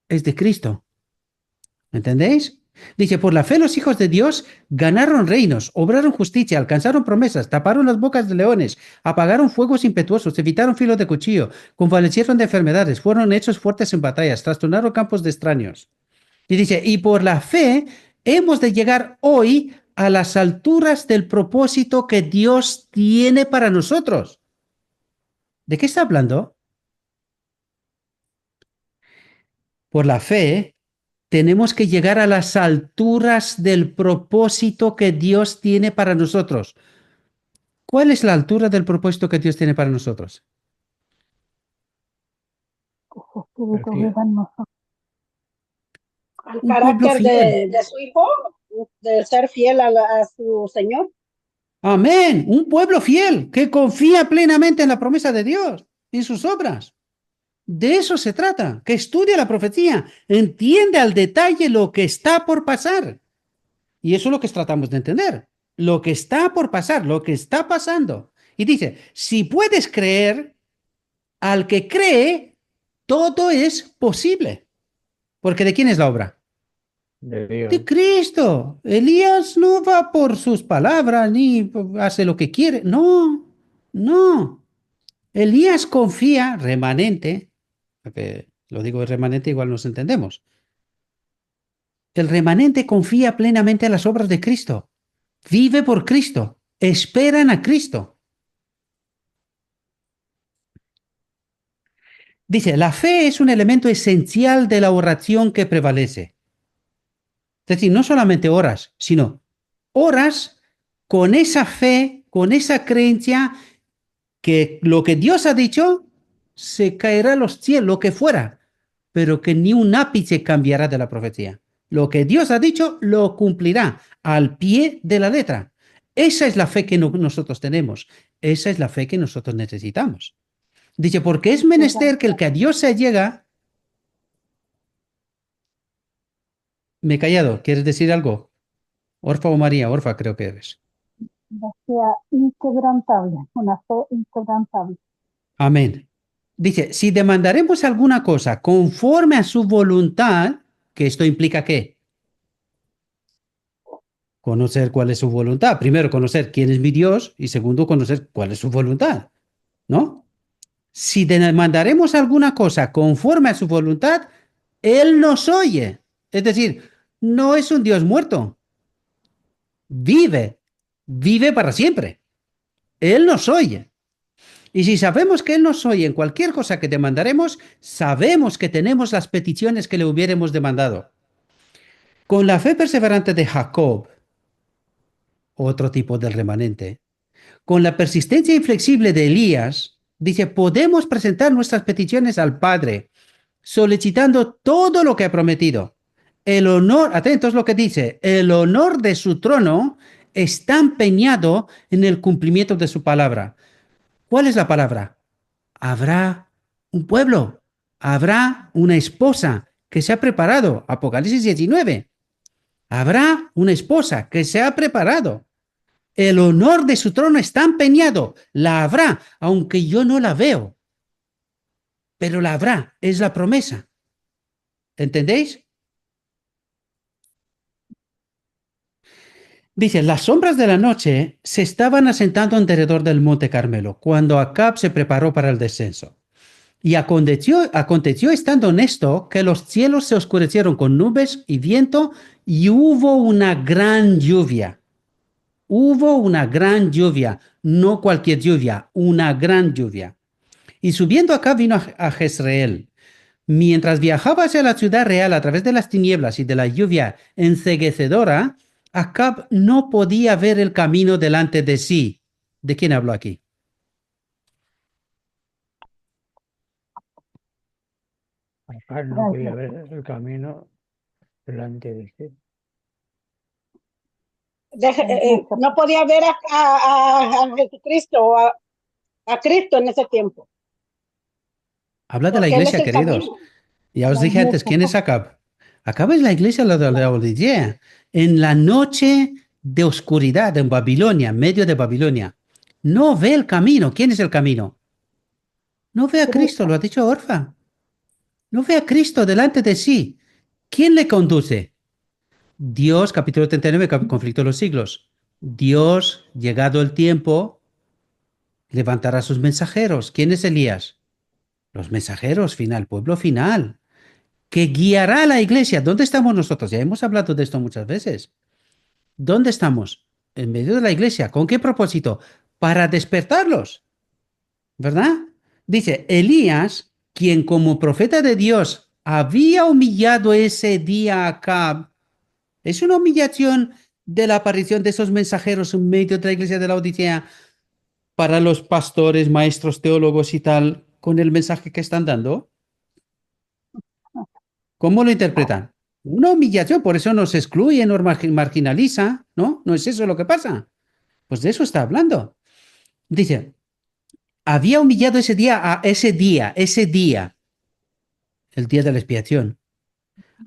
es de Cristo. ¿Entendéis? Dice, por la fe los hijos de Dios ganaron reinos, obraron justicia, alcanzaron promesas, taparon las bocas de leones, apagaron fuegos impetuosos, evitaron filos de cuchillo, convalecieron de enfermedades, fueron hechos fuertes en batallas, trastornaron campos de extraños. Y dice, y por la fe hemos de llegar hoy a las alturas del propósito que Dios tiene para nosotros. ¿De qué está hablando? Por la fe tenemos que llegar a las alturas del propósito que Dios tiene para nosotros. ¿Cuál es la altura del propósito que Dios tiene para nosotros? El cielo. El Un pueblo carácter fiel. de su hijo, de ser fiel a su Señor. Amén. Un pueblo fiel que confía plenamente en la promesa de Dios y sus obras. De eso se trata, que estudie la profecía, entiende al detalle lo que está por pasar. Y eso es lo que tratamos de entender. Lo que está por pasar, lo que está pasando. Y dice, si puedes creer, al que cree, todo es posible. Porque ¿de quién es la obra? De De Dios. Cristo. Elías no va por sus palabras ni hace lo que quiere. No, no. Elías confía, remanente, porque lo digo de remanente, igual nos entendemos. El remanente confía plenamente en las obras de Cristo. Vive por Cristo. Esperan a Cristo. Dice, la fe es un elemento esencial de la oración que prevalece. Es decir, no solamente oras, sino oras con esa fe, con esa creencia que lo que Dios ha dicho se caerá a los cielos, lo que fuera, pero que ni un ápice cambiará de la profecía. Lo que Dios ha dicho lo cumplirá al pie de la letra. Esa es la fe que nosotros tenemos. Esa es la fe que nosotros necesitamos. Dice, porque es menester que el que a Dios se llega... Me he callado. ¿Quieres decir algo? Orfa o María, Orfa creo que eres. Sea inquebrantable, una fe inquebrantable. Amén. Dice, si demandaremos alguna cosa conforme a su voluntad, que esto implica qué? Conocer cuál es su voluntad. Primero, conocer quién es mi Dios y segundo, conocer cuál es su voluntad, ¿no? Si demandaremos alguna cosa conforme a su voluntad, Él nos oye. Es decir, no es un Dios muerto. Vive, vive para siempre. Él nos oye. Y si sabemos que Él nos oye en cualquier cosa que demandaremos, sabemos que tenemos las peticiones que le hubiéramos demandado. Con la fe perseverante de Jacob, otro tipo del remanente, con la persistencia inflexible de Elías, dice, podemos presentar nuestras peticiones al Padre, solicitando todo lo que ha prometido. El honor, atentos lo que dice, el honor de su trono está empeñado en el cumplimiento de su palabra. ¿Cuál es la palabra? Habrá un pueblo, habrá una esposa que se ha preparado. Apocalipsis 19. Habrá una esposa que se ha preparado. El honor de su trono está empeñado. La habrá, aunque yo no la veo. Pero la habrá, es la promesa. ¿Entendéis? Dice, las sombras de la noche se estaban asentando alrededor del monte Carmelo cuando Acab se preparó para el descenso. Y aconteció estando en esto que los cielos se oscurecieron con nubes y viento y hubo una gran lluvia. Hubo una gran lluvia, no cualquier lluvia, una gran lluvia. Y subiendo acá vino a Jezreel. Mientras viajaba hacia la ciudad real a través de las tinieblas y de la lluvia enceguecedora, Acab no podía ver el camino delante de sí. ¿De quién hablo aquí? Acá no podía ver el camino delante de sí. No podía ver a Jesucristo, a Cristo en ese tiempo. Habla de la Porque Él es iglesia, el queridos. camino. Ya os La dije antes, iglesia. ¿quién es Acab? Acab es la iglesia de la Odisea. En la noche de oscuridad en Babilonia, en medio de Babilonia. No ve el camino. ¿Quién es el camino? No ve a Cristo, lo ha dicho Orfa. No ve a Cristo delante de sí. ¿Quién le conduce? Dios, capítulo 39, conflicto de los siglos. Dios, llegado el tiempo, levantará sus mensajeros. ¿Quién es Elías? Los mensajeros final, pueblo final, que guiará a la iglesia. ¿Dónde estamos nosotros? Ya hemos hablado de esto muchas veces. ¿Dónde estamos? En medio de la iglesia. ¿Con qué propósito? Para despertarlos, ¿verdad? Dice, Elías, quien como profeta de Dios había humillado ese día a Acab, es una humillación de la aparición de esos mensajeros en medio de la iglesia de la Odisea para los pastores, maestros, teólogos y tal, con el mensaje que están dando. ¿Cómo lo interpretan? Una humillación, por eso nos excluye, nos marginaliza, ¿no? ¿No es eso lo que pasa? Pues de eso está hablando. Dice, había humillado ese día, el día de la expiación,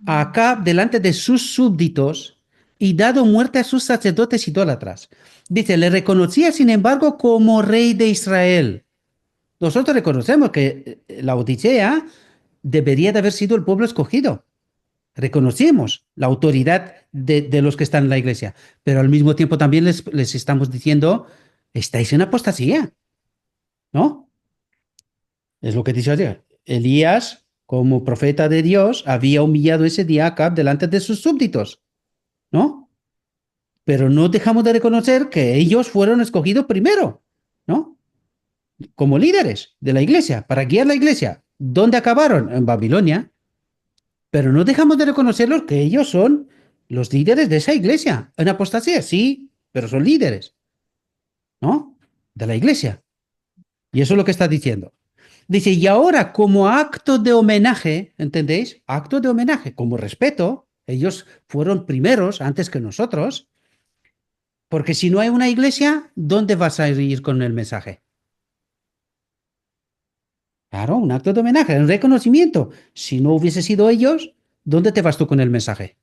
a Acab delante de sus súbditos y dado muerte a sus sacerdotes idólatras. Dice, le reconocía, sin embargo, como rey de Israel. Nosotros reconocemos que la Odisea debería de haber sido el pueblo escogido. Reconocemos la autoridad de los que están en la iglesia, pero al mismo tiempo también les estamos diciendo, estáis en apostasía, ¿no? Es lo que dice ayer. Elías, como profeta de Dios, había humillado ese día a Acab delante de sus súbditos, ¿no? Pero no dejamos de reconocer que ellos fueron escogidos primero, ¿no? Como líderes de la iglesia, para guiar la iglesia. ¿Dónde acabaron? En Babilonia. Pero no dejamos de reconocerlos que ellos son los líderes de esa iglesia. En apostasía, sí, pero son líderes, ¿no? De la iglesia. Y eso es lo que está diciendo. Dice, y ahora como acto de homenaje, ¿entendéis? Acto de homenaje, como respeto, ellos fueron primeros antes que nosotros, porque si no hay una iglesia, ¿dónde vas a ir con el mensaje? Claro, un acto de homenaje, un reconocimiento. Si no hubiese sido ellos, ¿dónde te vas tú con el mensaje?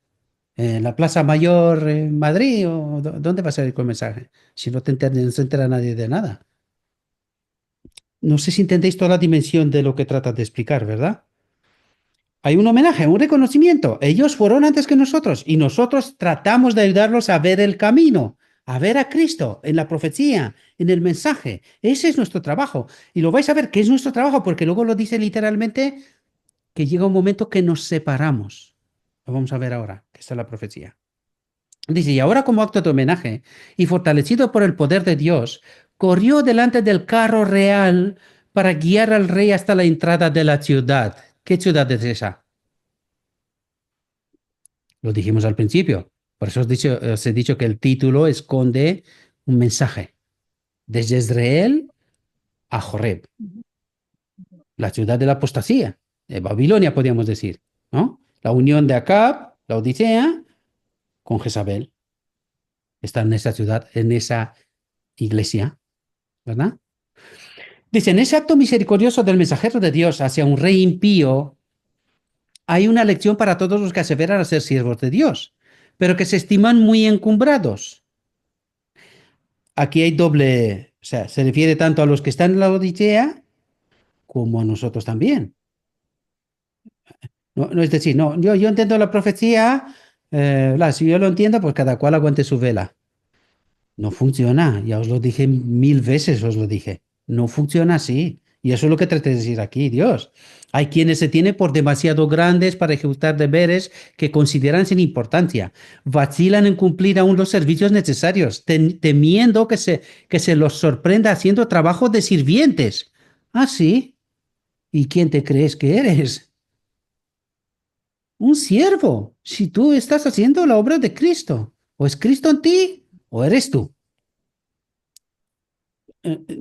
¿En la Plaza Mayor en Madrid o dónde vas a ir con el mensaje? Si no, no se entera nadie de nada. No sé si entendéis toda la dimensión de lo que tratas de explicar, ¿verdad? Hay un homenaje, un reconocimiento. Ellos fueron antes que nosotros y nosotros tratamos de ayudarlos a ver el camino, a ver a Cristo en la profecía, en el mensaje. Ese es nuestro trabajo. Y lo vais a ver que es nuestro trabajo porque luego lo dice literalmente que llega un momento que nos separamos. Lo vamos a ver ahora, que está es la profecía. Dice, y ahora como acto de homenaje y fortalecido por el poder de Dios, corrió delante del carro real para guiar al rey hasta la entrada de la ciudad. ¿Qué ciudad es esa? Lo dijimos al principio. Por eso os he dicho que el título esconde un mensaje. Desde Israel a Joreb, la ciudad de la apostasía, de Babilonia, podríamos decir, ¿no? La unión de Acab, la Odisea, con Jezabel. Está en esa ciudad, en esa iglesia, ¿verdad? Dice, en ese acto misericordioso del mensajero de Dios hacia un rey impío, hay una lección para todos los que aseveran a ser siervos de Dios, pero que se estiman muy encumbrados. Aquí hay doble, o sea, se refiere tanto a los que están en la Odisea como a nosotros también. No, no es decir, no, yo entiendo la profecía, si yo lo entiendo, pues cada cual aguante su vela. No funciona, ya os lo dije 1000 veces, os lo dije. No funciona así. Y eso es lo que traté de decir aquí, Dios. Hay quienes se tienen por demasiado grandes para ejecutar deberes que consideran sin importancia. Vacilan en cumplir aún los servicios necesarios, temiendo que se los sorprenda haciendo trabajo de sirvientes. Ah, sí. ¿Y quién te crees que eres? Un siervo. Si tú estás haciendo la obra de Cristo, o es Cristo en ti, o eres tú.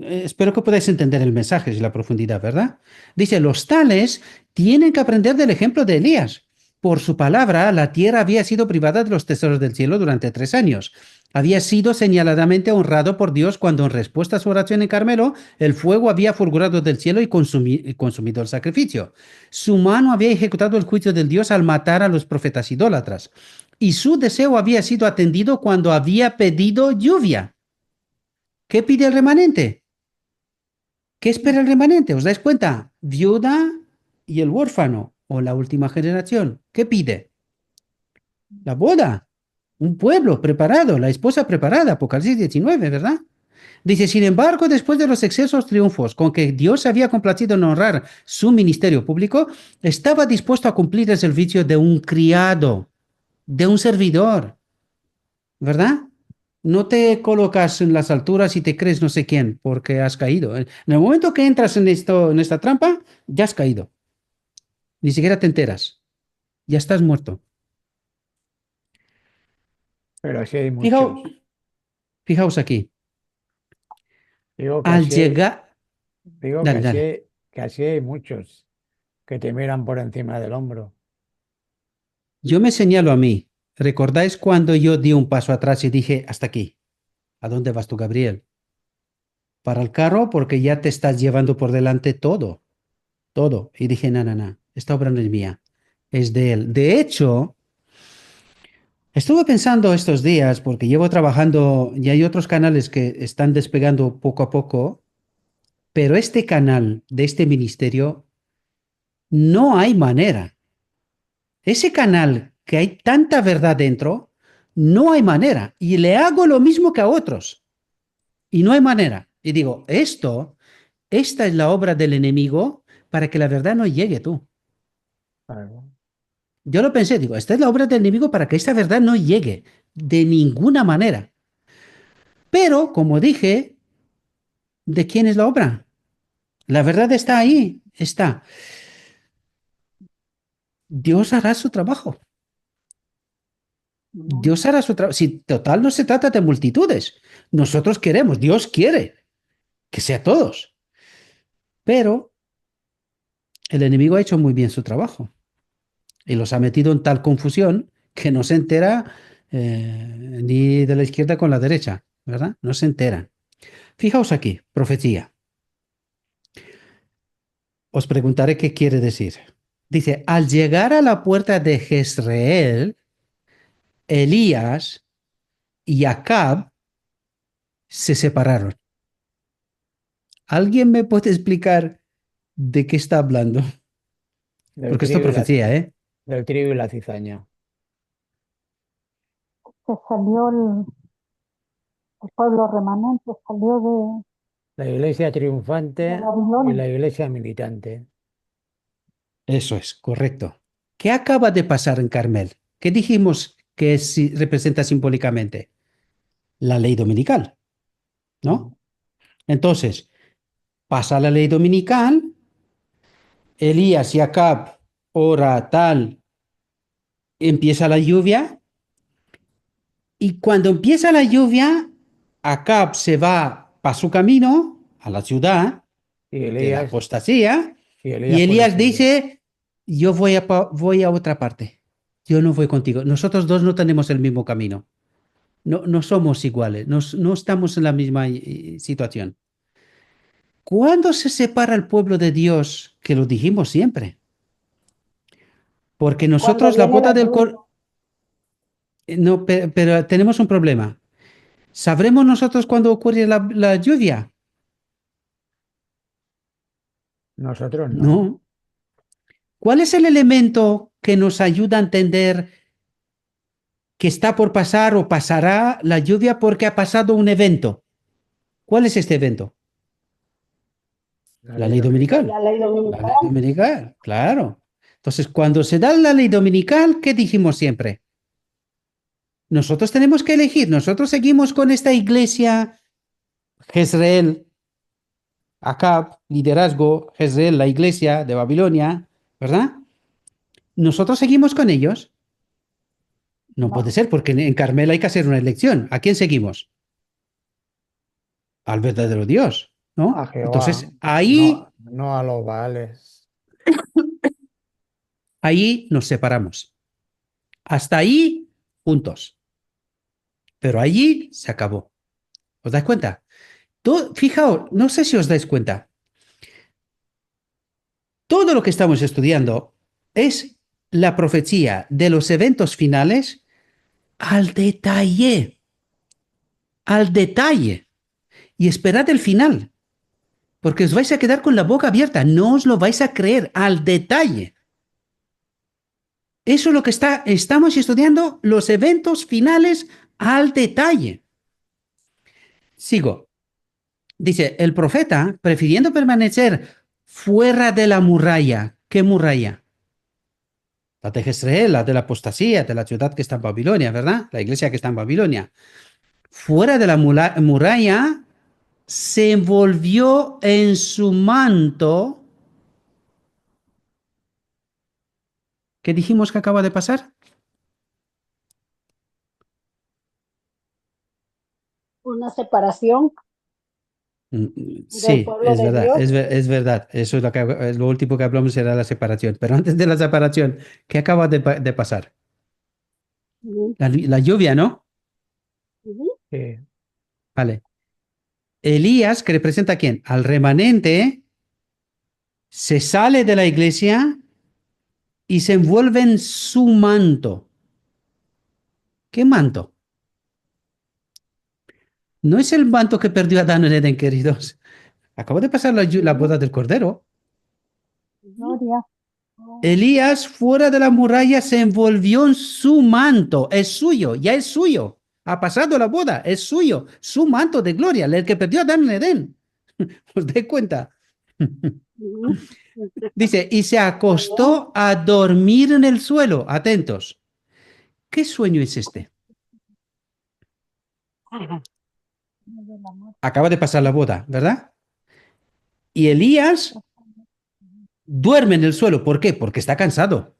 Espero que podáis entender el mensaje y la profundidad, ¿verdad? Dice, los tales tienen que aprender del ejemplo de Elías. Por su palabra, la tierra había sido privada de los tesoros del cielo durante 3 años. Había sido señaladamente honrado por Dios cuando en respuesta a su oración en Carmelo, el fuego había fulgurado del cielo y consumido el sacrificio. Su mano había ejecutado el juicio del Dios al matar a los profetas idólatras. Y su deseo había sido atendido cuando había pedido lluvia. ¿Qué pide el remanente? ¿Qué espera el remanente? ¿Os dais cuenta? Viuda y el huérfano, o la última generación. ¿Qué pide? La boda. Un pueblo preparado, la esposa preparada, Apocalipsis 19, ¿verdad? Dice, sin embargo, después de los excesos triunfos con que Dios se había complacido en honrar su ministerio público, estaba dispuesto a cumplir el servicio de un criado, de un servidor, ¿verdad? No te colocas en las alturas y te crees no sé quién, porque has caído. En el momento que entras en esta trampa, ya has caído. Ni siquiera te enteras. Ya estás muerto. Pero así hay Fijaos, muchos. fijaos aquí. Digo que Al así hay, llegar... digo Dale, dale. que así hay muchos que te miran por encima del hombro. Yo me señalo a mí. ¿Recordáis cuando yo di un paso atrás y dije, hasta aquí? ¿A dónde vas tú, Gabriel? Para el carro porque ya te estás llevando por delante todo. Todo. Y dije, no, no, no. Esta obra no es mía. Es de él. De hecho... Estuve pensando estos días, porque llevo trabajando y hay otros canales que están despegando poco a poco, pero este canal de este ministerio no hay manera. Ese canal que hay tanta verdad dentro, no hay manera. Y le hago lo mismo que a otros. Y no hay manera. Y digo, esta es la obra del enemigo para que la verdad no llegue tú. Claro. Yo lo pensé, digo, esta es la obra del enemigo para que esta verdad no llegue de ninguna manera. Pero, como dije, ¿de quién es la obra? La verdad está ahí, está. Dios hará su trabajo. Amén. Dios hará su trabajo. Si total no se trata de multitudes. Nosotros queremos, Dios quiere que sea todos. Pero el enemigo ha hecho muy bien su trabajo y los ha metido en tal confusión que no se entera ni de la izquierda con la derecha, ¿verdad? No se enteran. Fijaos aquí, profecía. Os preguntaré qué quiere decir. Dice, al llegar a la puerta de Jezreel, Elías y Acab se separaron. ¿Alguien me puede explicar de qué está hablando? Del Porque esto es trigo y profecía, ¿eh? del trigo y la cizaña. Que salió el pueblo remanente, salió La iglesia de triunfante y Babilonia. la iglesia militante. Eso es, correcto. ¿Qué acaba de pasar en Carmel? ¿Qué dijimos que representa simbólicamente? La ley dominical, ¿no? Entonces, pasa la ley dominical, Elías y Acab ora tal, empieza la lluvia, y cuando empieza la lluvia, Acab se va para su camino, a la ciudad Y de la Elías, apostasía, y y Elías por el Elías sur. dice, yo voy a otra parte, yo no voy contigo, nosotros dos no tenemos el mismo camino, no, no somos iguales, no estamos en la misma situación. ¿Cuándo se separa el pueblo de Dios? Que lo dijimos siempre. Porque Cuando nosotros la viene la boda del lluvia. Cordero, no, pero tenemos un problema. ¿Sabremos nosotros cuándo ocurre la lluvia? Nosotros no. No. ¿Cuál es el elemento que nos ayuda a entender que está por pasar o pasará la lluvia porque ha pasado un evento? ¿Cuál es este evento? La La ley ley dominical. dominical. La ley La dominical. ley dominical, claro. Entonces, cuando se da la ley dominical, ¿qué dijimos siempre? Nosotros tenemos que elegir. Nosotros seguimos con esta iglesia, Jezreel, Acab, liderazgo, Jezreel, la iglesia de Babilonia, ¿verdad? Nosotros seguimos con ellos. No puede No. ser, porque en Carmel hay que hacer una elección. ¿A quién seguimos? Al verdadero Dios, A ¿no? Jehová, Entonces, ahí, no a los Baales. ahí nos separamos. Hasta ahí, juntos. Pero allí se acabó. ¿Os dais cuenta? Fijaos, no sé si os dais cuenta. Todo lo que estamos estudiando es la profecía de los eventos finales al detalle. Al detalle. Y esperad el final. Porque os vais a quedar con la boca abierta. No os lo vais a creer al detalle. Eso es lo que estamos estudiando, los eventos finales al detalle. Sigo. Dice, el profeta, prefiriendo permanecer fuera de la muralla. ¿Qué muralla? La de Jezreel, la de la apostasía, de la ciudad que está en Babilonia, ¿verdad? La iglesia que está en Babilonia. Fuera de la muralla, se envolvió en su manto. ¿Qué dijimos que acaba de pasar? Una separación del Sí, pueblo es de verdad, Dios. es verdad. Eso es lo último que hablamos era la separación. Pero antes de la separación, ¿qué acaba de pasar? Ujú, La lluvia, ¿no? ujú. Sí. Vale. Elías, que representa a quién? Al remanente, se sale de la iglesia y se envuelve en su manto. ¿Qué manto? No es el manto que perdió Adán en Edén, queridos. Acaba de pasar la boda del Cordero. Gloria. Oh, Elías, fuera de la muralla, se envolvió en su manto. Es suyo, ya es suyo. Ha pasado la boda, es suyo. Su manto de gloria, el que perdió Adán en Edén. ¿Os dais cuenta? ujú. Dice, y se Bueno, acostó a dormir en el suelo. Atentos. ¿Qué sueño es este? ajá. Acaba de pasar la boda, ¿verdad? Y Elías duerme en el suelo. ¿Por qué? Porque está cansado.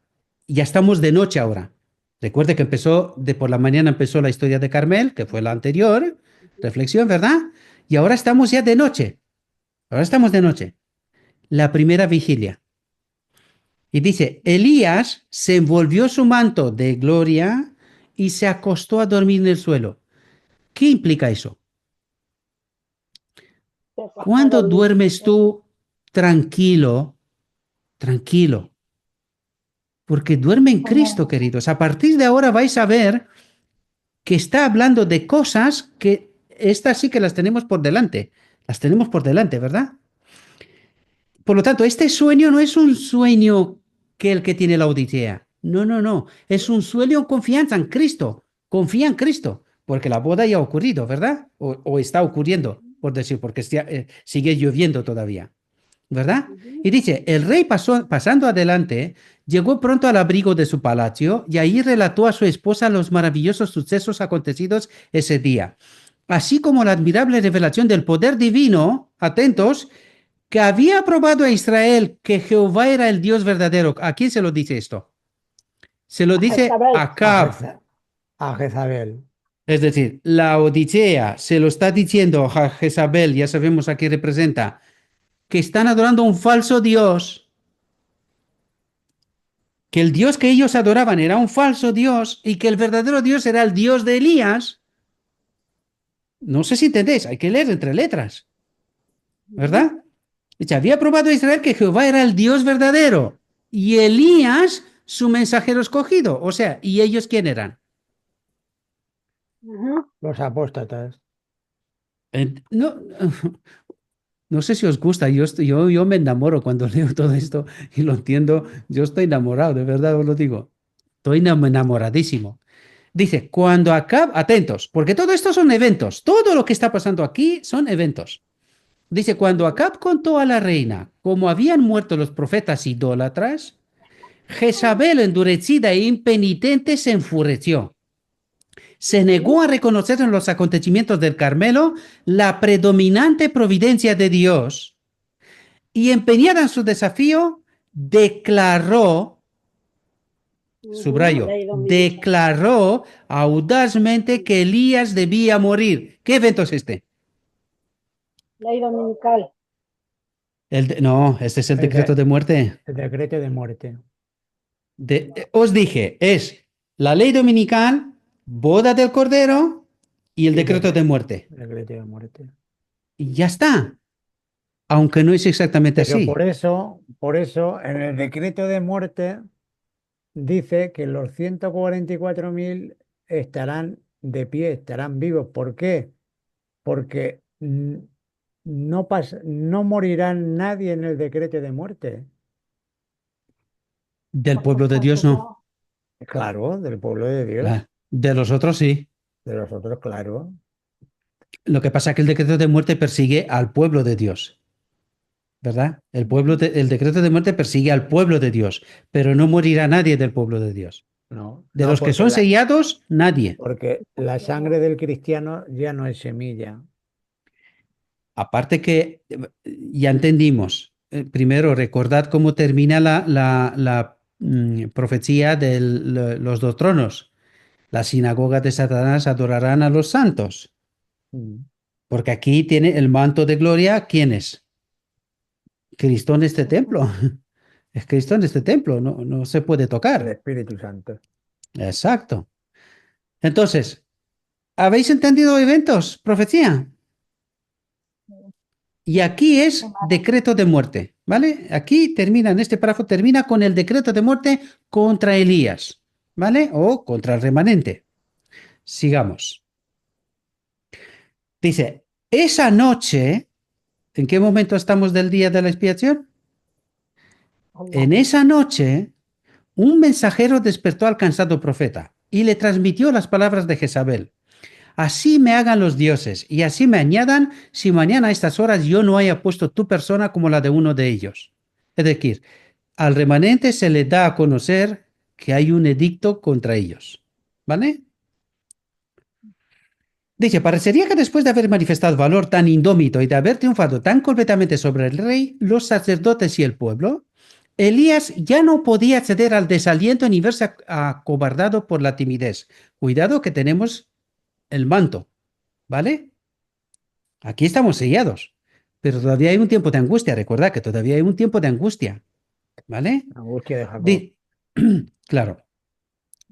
Ya estamos de noche ahora. Recuerde que por la mañana empezó la historia de Carmel, que fue la anterior reflexión, ¿verdad? Y ahora estamos ya de noche. Ahora estamos de noche. La primera vigilia. Y dice, Elías se envolvió su manto de gloria y se acostó a dormir en el suelo. ¿Qué implica eso? Se acostó a ¿Cuándo dormir. duermes tú tranquilo, tranquilo? Porque duerme en Cristo, Como queridos. A partir de ahora vais a ver que está hablando de cosas que estas sí que las tenemos por delante. Las tenemos por delante, ¿verdad? Por lo tanto, este sueño no es un sueño que el que tiene la Odisea. No, no, no. Es un sueño en confianza en Cristo. Confía en Cristo. Porque la boda ya ha ocurrido, ¿verdad? O está ocurriendo, por decir, porque sigue lloviendo todavía. ¿verdad? Y dice, el rey pasando adelante, llegó pronto al abrigo de su palacio y ahí relató a su esposa los maravillosos sucesos acontecidos ese día, así como la admirable revelación del poder divino, atentos, que había probado a Israel que Jehová era el Dios verdadero. ¿A quién se lo dice esto? Se lo A dice Jezabel. a A Acab. A Jezabel. Es decir, la Odisea se lo está diciendo a Jezabel, ya sabemos a qué representa, que están adorando a un falso Dios, que el Dios que ellos adoraban era un falso Dios y que el verdadero Dios era el Dios de Elías. No sé si entendéis, hay que leer entre letras, ¿verdad? Dice, había probado Israel que Jehová era el Dios verdadero y Elías su mensajero escogido. O sea, ¿y ellos quién eran? Ujú. Los apóstatas. No, no sé si os gusta, yo me enamoro cuando leo todo esto y lo entiendo. Yo estoy enamorado, de verdad os lo digo. Estoy enamoradísimo. Dice, cuando Acab, atentos, porque todo esto son eventos, todo lo que está pasando aquí son eventos. Dice, cuando Acab contó a la reina cómo habían muerto los profetas idólatras, Jezabel, endurecida e impenitente, se enfureció. Se negó a reconocer en los acontecimientos del Carmelo la predominante providencia de Dios y, empeñada en su desafío, declaró, subrayo, Ley dominical. declaró audazmente que Elías debía morir. ¿Qué evento es este? Ley dominical. No, este es el El, decreto de- de muerte. el decreto de muerte. Os dije, es la ley dominical, boda del Cordero y el Y el decreto de muerte. decreto de muerte. Y ya está, aunque no es exactamente Pero así. por eso, en el decreto de muerte dice que los 144.000 estarán de pie, estarán vivos. ¿Por qué? Porque no morirá nadie en el decreto de muerte. Del Porque pueblo de están Dios no. sellados. Claro, del pueblo de Dios, De los otros sí. de los otros, claro. Lo que pasa es que el decreto de muerte persigue al pueblo de Dios, ¿verdad? El decreto de muerte persigue al pueblo de Dios, pero no morirá nadie del pueblo de Dios. No, De no, los que son sellados, nadie. porque la sangre del cristiano ya no es semilla. Aparte que ya entendimos. Primero, recordad cómo termina la profecía de los dos tronos. Las sinagogas de Satanás adorarán a los santos. Mm. Porque aquí tiene el manto de gloria. ¿Quién es? Cristo en este templo. Es Cristo en este templo. No, no se puede El tocar. Espíritu Santo. Exacto. Entonces, ¿habéis entendido eventos? Profecía. Y aquí es decreto de muerte, ¿vale? Aquí termina, en este párrafo termina con el decreto de muerte contra Elías, ¿vale? O contra el remanente. Sigamos. Dice, esa noche, ¿en qué momento estamos del día de la expiación? En esa noche, un mensajero despertó al cansado profeta y le transmitió las palabras de Jezabel. Así me hagan los dioses y así me añadan si mañana a estas horas yo no haya puesto tu persona como la de uno de ellos. Es decir, al remanente se le da a conocer que hay un edicto contra ellos. ¿Vale? Dice, parecería que después de haber manifestado valor tan indómito y de haber triunfado tan completamente sobre el rey, los sacerdotes y el pueblo, Elías ya no podía ceder al desaliento ni verse acobardado por la timidez. Cuidado que tenemos el manto, ¿vale? Aquí estamos sellados, pero todavía hay un tiempo de angustia. Recordad que todavía hay un tiempo de angustia, ¿vale? Angustia de Jacob. Claro.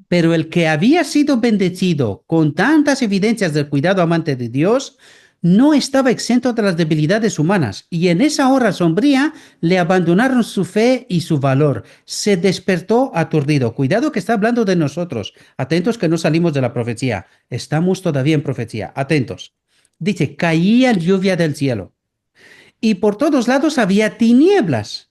Pero el que había sido bendecido con tantas evidencias del cuidado amante de Dios no estaba exento de las debilidades humanas y en esa hora sombría le abandonaron su fe y su valor. Se despertó aturdido. Cuidado que está hablando de nosotros. Atentos que no salimos de la profecía. Estamos todavía en profecía. Atentos. Dice, caía lluvia del cielo y por todos lados había tinieblas.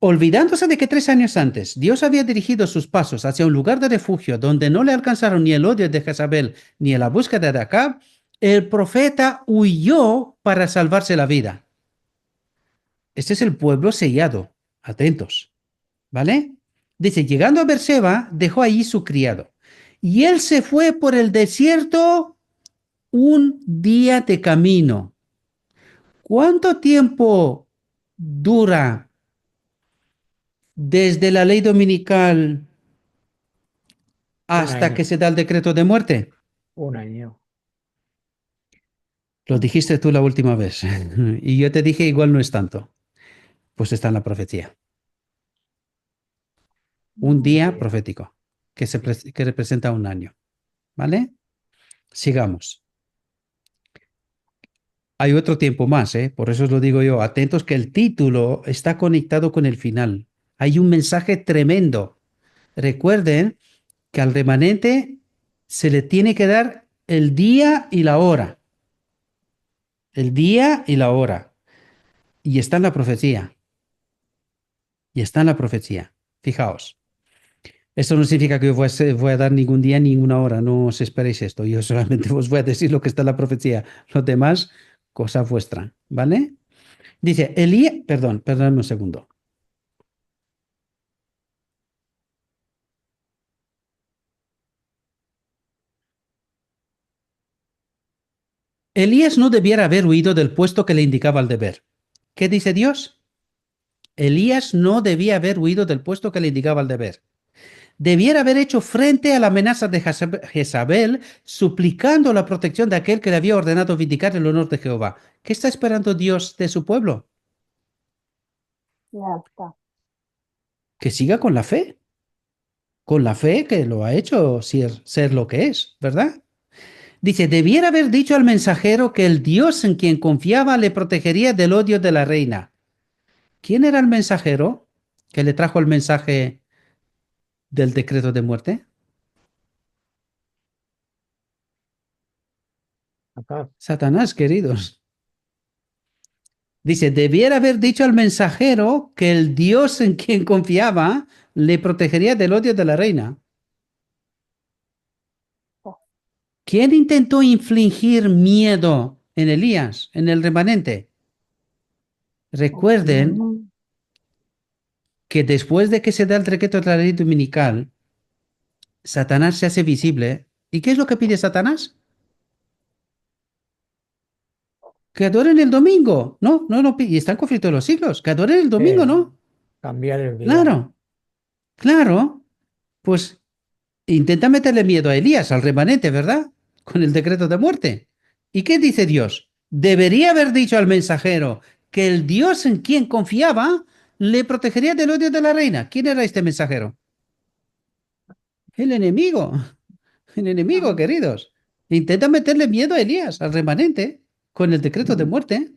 Olvidándose de que 3 años antes Dios había dirigido sus pasos hacia un lugar de refugio donde no le alcanzaron ni el odio de Jezabel ni la búsqueda de Acab, el profeta huyó para salvarse la vida. Este es el pueblo sellado. Atentos, ¿vale? Dice, llegando a Berseba, dejó allí su criado. Y él se fue por el desierto un día de camino. ¿Cuánto tiempo dura desde la ley dominical Un hasta que año, se da el decreto de muerte? un año. Lo dijiste tú la última vez. Y yo te dije, igual no es tanto. Pues está en la profecía. Un Mm. día Sí. profético que representa un año. ¿Vale? Sigamos. Hay otro tiempo más, ¿eh? Por eso os lo digo yo. Atentos que el título está conectado con el final. Hay un mensaje tremendo. Recuerden que al remanente se le tiene que dar el día y la hora. El día y la hora. Y está en la profecía. Y está en la profecía. Fijaos. Esto no significa que yo voy a dar ningún día, ninguna hora. No os esperéis esto. Yo solamente os voy a decir lo que está en la profecía. Lo demás, cosa vuestra. ¿Vale? Dice, Elías, perdón un segundo. Elías no debiera haber huido del puesto que le indicaba el deber. ¿Qué dice Dios? Elías no debía haber huido del puesto que le indicaba el deber. Debiera haber hecho frente a la amenaza de Jezabel, suplicando la protección de aquel que le había ordenado vindicar el honor de Jehová. ¿Qué está esperando Dios de su pueblo? Ya está. Que siga con la fe que lo ha hecho ser lo que es, ¿verdad? Dice, debiera haber dicho al mensajero que el Dios en quien confiaba le protegería del odio de la reina. ¿Quién era el mensajero que le trajo el mensaje del decreto de muerte? Acá, Satanás, queridos. Dice, debiera haber dicho al mensajero que el Dios en quien confiaba le protegería del odio de la reina. ¿Quién intentó infligir miedo en Elías, en el remanente? Recuerden Mm. que después de que se da el decreto de la ley dominical, Satanás se hace visible. ¿Y qué es lo que pide Satanás? Que adoren el domingo. No, no, no. Y está en conflicto de los siglos. Que adoren el domingo, ¿no? cambiar el día. Claro, claro. Pues intenta meterle miedo a Elías, al remanente, ¿verdad? Con el decreto de muerte. ¿Y qué dice Dios? Debería haber dicho al mensajero que el Dios en quien confiaba le protegería del odio de la reina. ¿Quién era este mensajero? El enemigo. El enemigo, Ah, queridos. Intenta meterle miedo a Elías, al remanente, con el decreto de Mm. muerte.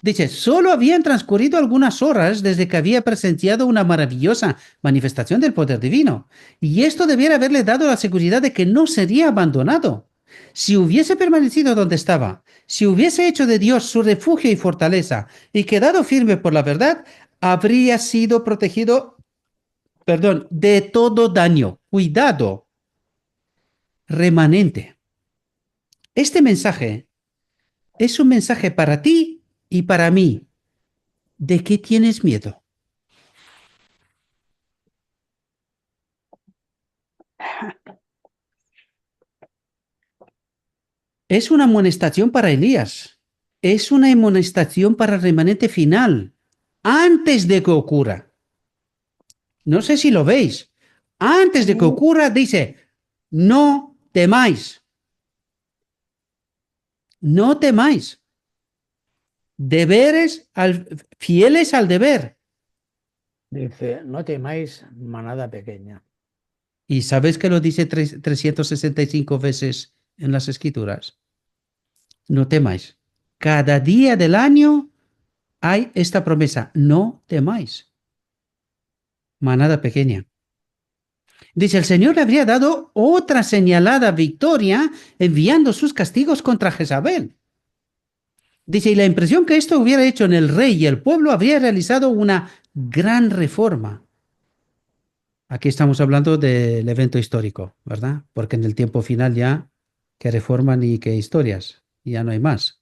Dice, solo habían transcurrido algunas horas desde que había presenciado una maravillosa manifestación del poder divino, y esto debiera haberle dado la seguridad de que no sería abandonado. Si hubiese permanecido donde estaba, si hubiese hecho de Dios su refugio y fortaleza, y quedado firme por la verdad, habría sido protegido, perdón, de todo daño. Cuidado, remanente. Este mensaje es un mensaje para ti y para mí. ¿De qué tienes miedo? Es una amonestación para Elías. Es una amonestación para el remanente final, antes de que ocurra. No sé si lo veis. Antes de que sí. ocurra, dice, no temáis, no temáis. Deberes fieles al deber. Dice, no temáis manada pequeña. ¿Y sabes que lo dice 365 veces en las escrituras? No temáis. Cada día del año hay esta promesa, no temáis. Manada pequeña. Dice, el Señor le habría dado otra señalada victoria enviando sus castigos contra Jezabel. Dice, y la impresión que esto hubiera hecho en el rey y el pueblo habría realizado una gran reforma. Aquí estamos hablando del evento histórico, ¿verdad? Porque en el tiempo final ya, que reforma ni que historias, ya no hay más,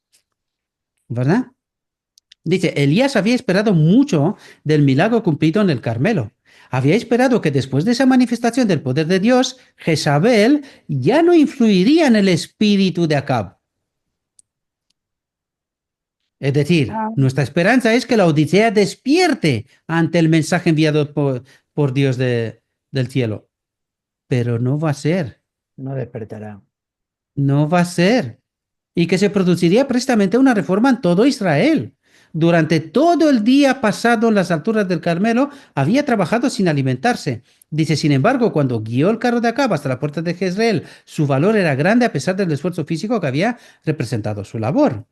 ¿verdad? Dice, Elías había esperado mucho del milagro cumplido en el Carmelo. Había esperado que después de esa manifestación del poder de Dios, Jezabel ya no influiría en el espíritu de Acab. Es decir, Ah, nuestra esperanza es que la Odisea despierte ante el mensaje enviado por Dios del cielo. Pero no va a ser, No despertará. no va a ser. Y que se produciría precisamente una reforma en todo Israel. Durante todo el día pasado en las alturas del Carmelo, había trabajado sin alimentarse. Dice, sin embargo, cuando guió el carro de Acab hasta la puerta de Jezreel, su valor era grande a pesar del esfuerzo físico que había representado su labor.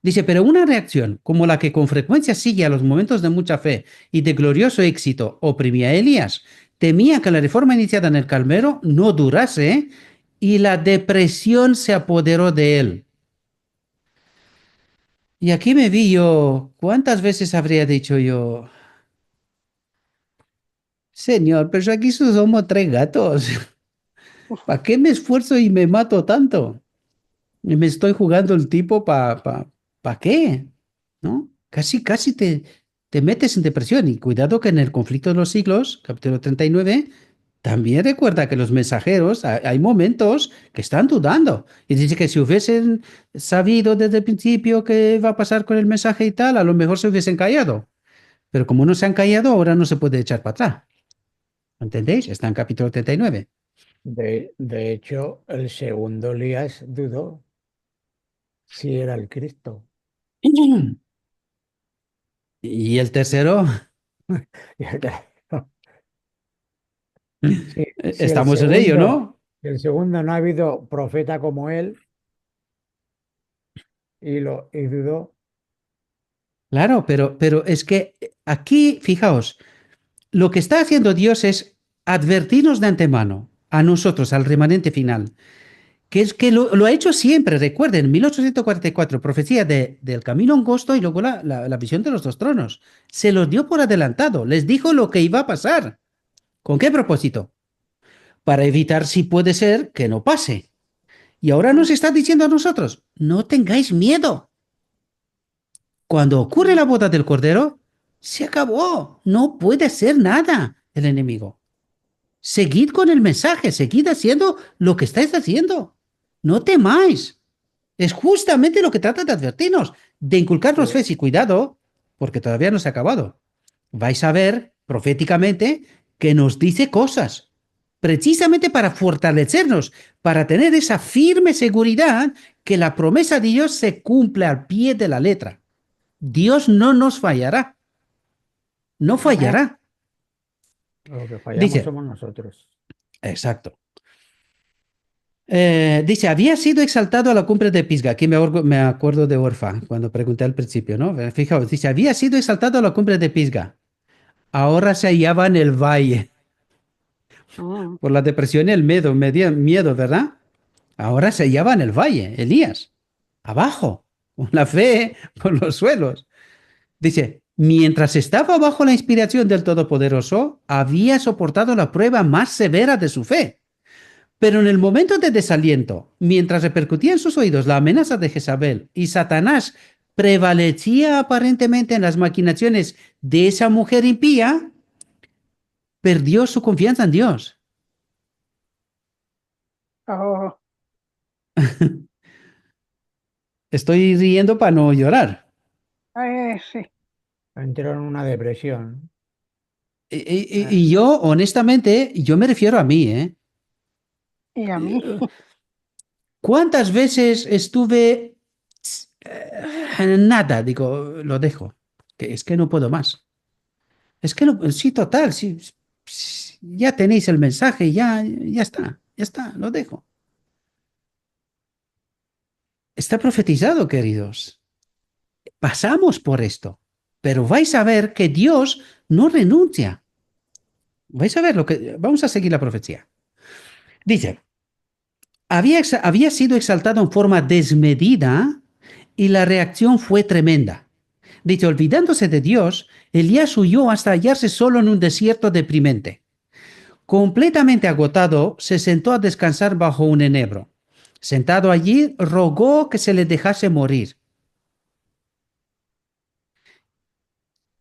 Dice, pero una reacción como la que con frecuencia sigue a los momentos de mucha fe y de glorioso éxito oprimía a Elías, temía que la reforma iniciada en el Carmelo no durase y la depresión se apoderó de él. Y aquí me vi yo, ¿cuántas veces habría dicho yo, Señor, pero aquí somos tres gatos? ¿Para qué me esfuerzo y me mato tanto? Y me estoy jugando el tipo ¿pa qué? ¿No? Casi te metes en depresión. Y cuidado que en el conflicto de los siglos, capítulo 39, también recuerda que los mensajeros, hay momentos que están dudando. Y dice que si hubiesen sabido desde el principio qué va a pasar con el mensaje y tal, a lo mejor se hubiesen callado. Pero como no se han callado, ahora no se puede echar para atrás. ¿Entendéis? Está en capítulo 39. De hecho, el segundo Elías dudó si era el Cristo. Y el tercero, Si el estamos en ello, segundo, ¿no? si el segundo no ha habido profeta como él y dudó. Claro, pero es que aquí, fijaos, lo que está haciendo Dios es advertirnos de antemano, a nosotros, al remanente final, que es que lo ha hecho siempre. Recuerden, 1844, profecía del camino angosto y luego la visión de los dos tronos. Se los dio por adelantado, les dijo lo que iba a pasar. ¿Con qué propósito? Para evitar, si puede ser, que no pase. Y ahora nos está diciendo a nosotros, no tengáis miedo. Cuando ocurre la boda del Cordero, se acabó. No puede ser nada el enemigo. Seguid con el mensaje, seguid haciendo lo que estáis haciendo. No temáis. Es justamente lo que trata de advertirnos, de inculcarnos fe Sí, y cuidado, porque todavía no se ha acabado. Vais a ver proféticamente que nos dice cosas, precisamente para fortalecernos, para tener esa firme seguridad que la promesa de Dios se cumple al pie de la letra. Dios no nos fallará, no amén. fallará. lo que fallamos Dice, somos nosotros. exacto. Dice, había sido exaltado a la cumbre de Pisga. Aquí me acuerdo de Orfa, cuando pregunté al principio, ¿no? Fijaos, dice, había sido exaltado a la cumbre de Pisga. Ahora se hallaba en el valle, Mm. por la depresión y el miedo, ¿verdad? Ahora se hallaba en el valle, Elías, abajo, con la fe por los suelos. Dice, mientras estaba bajo la inspiración del Todopoderoso, había soportado la prueba más severa de su fe. Pero en el momento de desaliento, mientras repercutía en sus oídos la amenaza de Jezabel y Satanás prevalecía aparentemente en las maquinaciones de esa mujer impía, perdió su confianza en Dios. Oh, Estoy riendo para no llorar. sí. Entró en una depresión. Y, y- Ah, y yo, honestamente, yo me refiero a mí, ¿eh? Y a mí. ¿Cuántas veces estuve nada? Digo, lo dejo. Que es que no puedo más. Es que no, sí, total, sí, sí, ya tenéis el mensaje, ya está, lo dejo. Está profetizado, queridos. Pasamos por esto, pero vais a ver que Dios no renuncia. Vais a ver lo que... Vamos a seguir la profecía. Dice, había sido exaltado en forma desmedida y la reacción fue tremenda. Dice, olvidándose de Dios, Elías huyó hasta hallarse solo en un desierto deprimente. Completamente agotado, se sentó a descansar bajo un enebro. Sentado allí, rogó que se le dejase morir.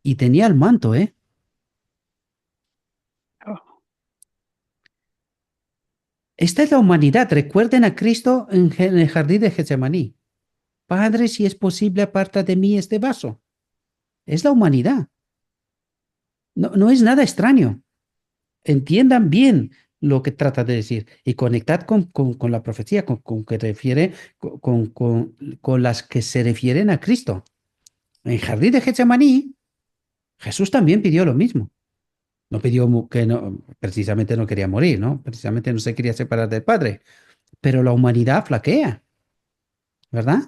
Y tenía el manto, ¿eh? Oh, Esta es la humanidad. Recuerden a Cristo en el jardín de Getsemaní. Padre, si es posible, aparta de mí este vaso. Es la humanidad. No, no es nada extraño. Entiendan bien lo que trata de decir y conectad con la profecía, que refiere, con las que se refieren a Cristo. En el jardín de Getsemaní, Jesús también pidió lo mismo. No pidió que no, precisamente no quería morir, ¿no? Precisamente no se quería separar del Padre. Pero la humanidad flaquea, ¿verdad?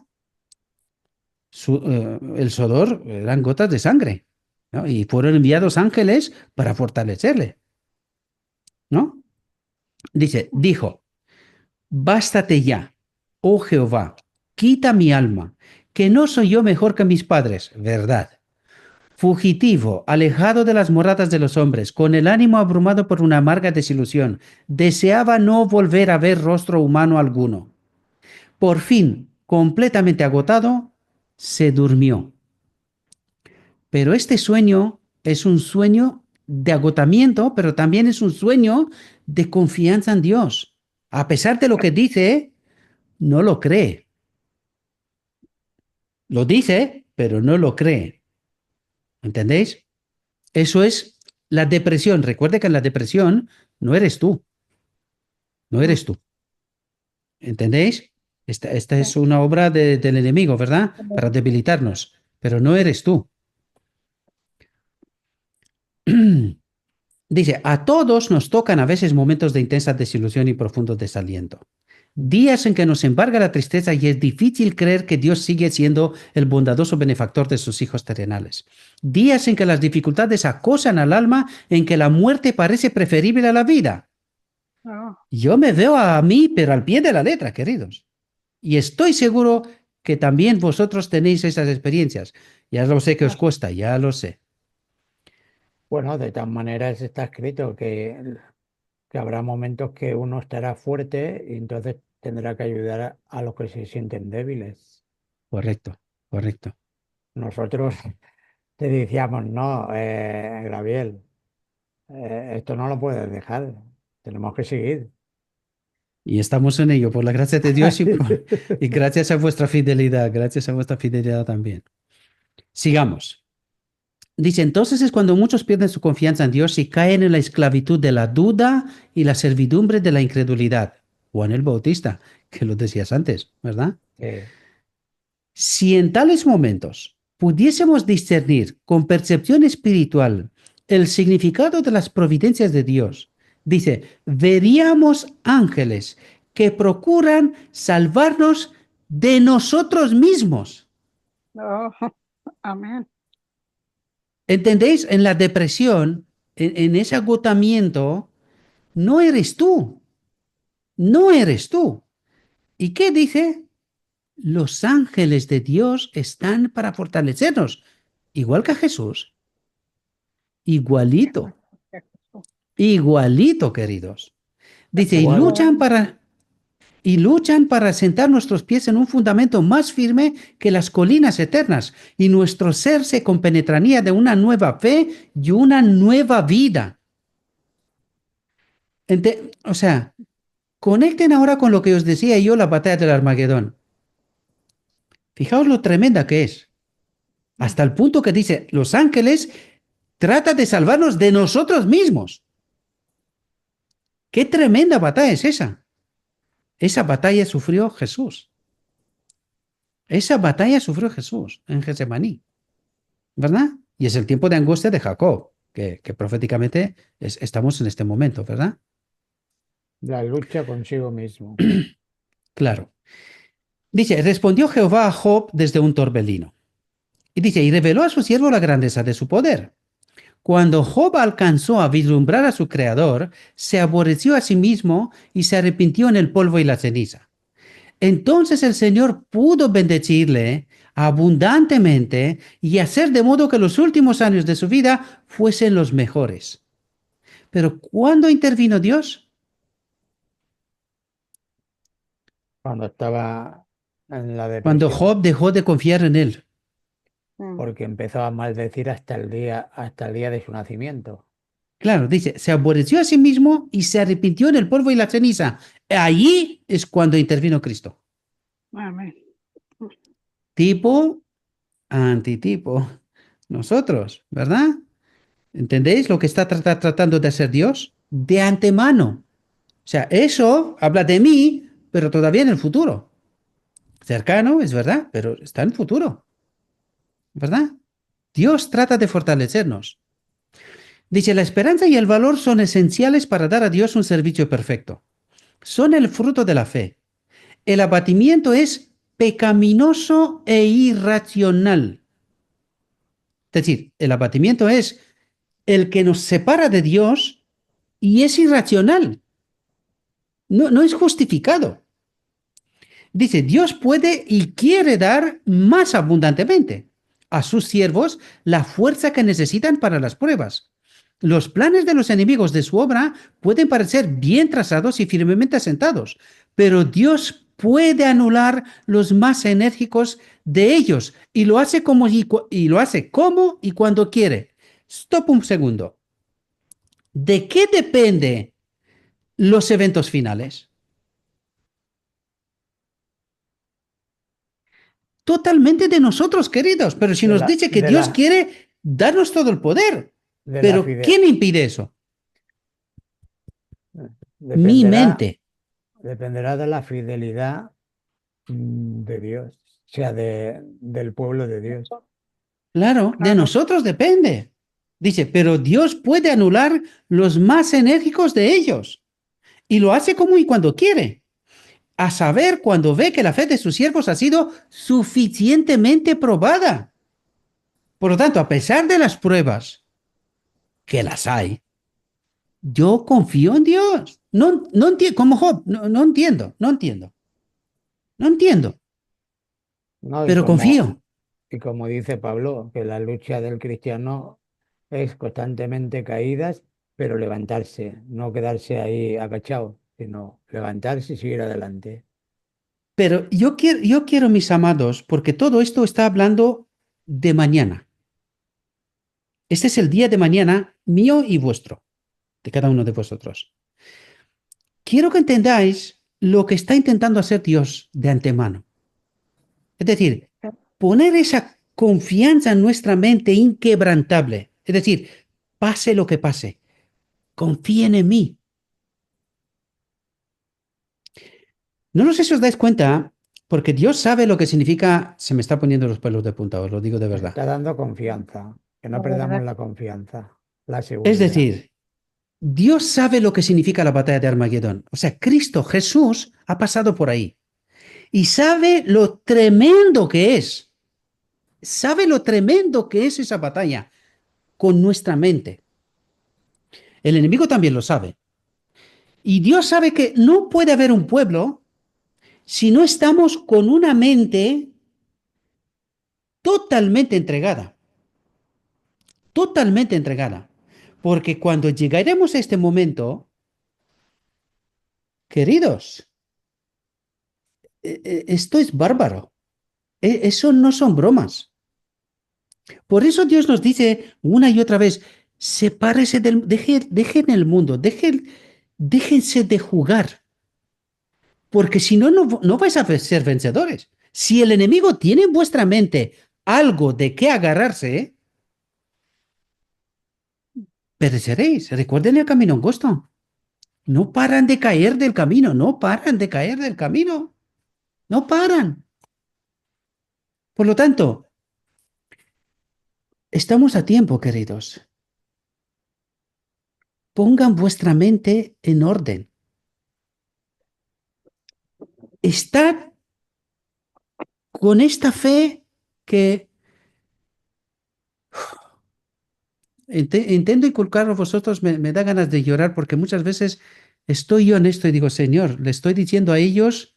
El sudor eran gotas de sangre, ¿no? Y fueron enviados ángeles para fortalecerle, ¿no? Dijo, bástate ya, oh Jehová, quita mi alma, que no soy yo mejor que mis padres, verdad. Fugitivo, alejado de las moradas de los hombres, con el ánimo abrumado por una amarga desilusión, deseaba no volver a ver rostro humano alguno. Por fin, completamente agotado, se durmió. Pero este sueño es un sueño de agotamiento, pero también es un sueño de confianza en Dios. A pesar de lo que dice, no lo cree. Lo dice, pero no lo cree. ¿Entendéis? Eso es la depresión. Recuerde que en la depresión no eres tú. No eres tú. ¿Entendéis? Esta es una obra del enemigo, ¿verdad? Para debilitarnos. Pero no eres tú. Dice, a todos nos tocan a veces momentos de intensa desilusión y profundo desaliento. Días en que nos embarga la tristeza y es difícil creer que Dios sigue siendo el bondadoso benefactor de sus hijos terrenales. Días en que las dificultades acosan al alma, en que la muerte parece preferible a la vida. oh, Yo me veo a mí, pero al pie de la letra, queridos. Y estoy seguro que también vosotros tenéis esas experiencias. Ya lo sé que os cuesta, ya lo sé. Bueno, de todas maneras está escrito que habrá momentos que uno estará fuerte y entonces tendrá que ayudar a los que se sienten débiles. Correcto, correcto. Nosotros te decíamos, no, Gabriel, esto no lo puedes dejar, tenemos que seguir. Y estamos en ello, por la gracia de Dios y gracias a vuestra fidelidad, gracias a vuestra fidelidad también. Sigamos. Dice, entonces es cuando muchos pierden su confianza en Dios y caen en la esclavitud de la duda y la servidumbre de la incredulidad. Juan el Bautista, que lo decías antes, ¿verdad? Eh, Si en tales momentos pudiésemos discernir con percepción espiritual el significado de las providencias de Dios, dice, veríamos ángeles que procuran salvarnos de nosotros mismos. oh, amén. ¿Entendéis? En la depresión, en ese agotamiento, no eres tú, no eres tú. ¿Y qué dice? Los ángeles de Dios están para fortalecernos, igual que a Jesús. Igualito, igualito, queridos. Dice, igual, y luchan para sentar nuestros pies en un fundamento más firme que las colinas eternas, y nuestro ser se compenetraría de una nueva fe y una nueva vida. O sea, conecten ahora con lo que os decía yo, la batalla del Armagedón. Fijaos lo tremenda que es. Hasta el punto que dice, los ángeles tratan de salvarnos de nosotros mismos. ¡Qué tremenda batalla es esa! Esa batalla sufrió Jesús. Esa batalla sufrió Jesús en Getsemaní, ¿verdad? Y es el tiempo de angustia de Jacob, que proféticamente estamos en este momento, ¿verdad? la lucha consigo mismo. Claro. Dice, respondió Jehová a Job desde un torbellino. Y dice, y reveló a su siervo la grandeza de su poder. Cuando Job alcanzó a vislumbrar a su Creador, se aborreció a sí mismo y se arrepintió en el polvo y la ceniza. Entonces el Señor pudo bendecirle abundantemente y hacer de modo que los últimos años de su vida fuesen los mejores. Pero ¿cuándo intervino Dios? Cuando estaba en la Cuando depresión. Job dejó de confiar en él. porque empezó a maldecir hasta el día de su nacimiento. Claro, dice, se aborreció a sí mismo y se arrepintió en el polvo y la ceniza. Allí es cuando intervino Cristo. Amén. Tipo, antitipo. Nosotros, ¿verdad? ¿Entendéis lo que está tratando de hacer Dios? De antemano. O sea, eso habla de mí, pero todavía en el futuro. Cercano, es verdad, pero está en el futuro. ¿Verdad? Dios trata de fortalecernos. Dice, la esperanza y el valor son esenciales para dar a Dios un servicio perfecto. Son el fruto de la fe. El abatimiento es pecaminoso e irracional. Es decir, el abatimiento es el que nos separa de Dios y es irracional. No es justificado. Dice, Dios puede y quiere dar más abundantemente a sus siervos la fuerza que necesitan para las pruebas. Los planes de los enemigos de su obra pueden parecer bien trazados y firmemente asentados, pero Dios puede anular los más enérgicos de ellos y lo hace como y cuando quiere. Stop un segundo. ¿De qué depende los eventos finales? Totalmente de nosotros, queridos. Pero si De nos la, dice que de Dios la, quiere darnos todo el poder, de la pero fide- ¿quién impide eso? Mi dependerá, mente. dependerá de la fidelidad de Dios, o sea, del pueblo de Dios. Claro, de Claro. nosotros depende. Dice, pero Dios puede anular los más enérgicos de ellos. Y lo hace como y cuando quiere. A saber, cuando ve que la fe de sus siervos ha sido suficientemente probada. Por lo tanto, a pesar de las pruebas, que las hay, yo confío en Dios. No entiendo, como Job, no entiendo, no entiendo, ¿No? pero confío. Y como dice Pablo, que la lucha del cristiano es constantemente caídas, pero levantarse, no quedarse ahí agachado, sino levantarse y seguir adelante. Pero yo quiero, mis amados, porque todo esto está hablando de mañana. Este es el día de mañana mío y vuestro, de cada uno de vosotros. Quiero que entendáis lo que está intentando hacer Dios de antemano. Es decir, poner esa confianza en nuestra mente inquebrantable. Es decir, pase lo que pase, confíen en mí. No sé si os dais cuenta, porque Dios sabe lo que significa, se me está poniendo los pelos de punta, os lo digo de Nos verdad. está dando confianza, que no La perdamos verdad. la confianza, la Es seguridad. decir, Dios sabe lo que significa la batalla de Armagedón. O sea, Cristo Jesús ha pasado por ahí y sabe lo tremendo que es. Sabe lo tremendo que es esa batalla con nuestra mente. El enemigo también lo sabe. Y Dios sabe que no puede haber un pueblo si no estamos con una mente totalmente entregada. Totalmente entregada. Porque cuando llegaremos a este momento, queridos, esto es bárbaro. Eso no son bromas. Por eso Dios nos dice una y otra vez, sepárese dejen el mundo, déjense de jugar, porque si no, no vais a ser vencedores. Si el enemigo tiene en vuestra mente algo de qué agarrarse, pereceréis. Recuerden el camino angosto. No paran de caer del camino, no paran de caer del camino, no paran. Por lo tanto, estamos a tiempo, queridos. Pongan vuestra mente en orden. Estad con esta fe que intento inculcar a vosotros, me da ganas de llorar porque muchas veces estoy yo en esto y digo, Señor, le estoy diciendo a ellos,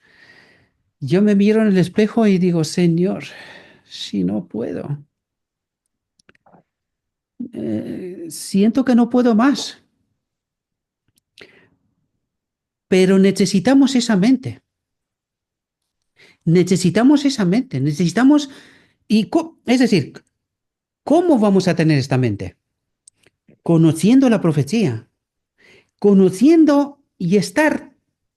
yo me miro en el espejo y digo, Señor, si no puedo, siento que no puedo más, pero necesitamos esa mente, necesitamos, es decir, ¿Cómo vamos a tener esta mente? Conociendo la profecía, conociendo y estar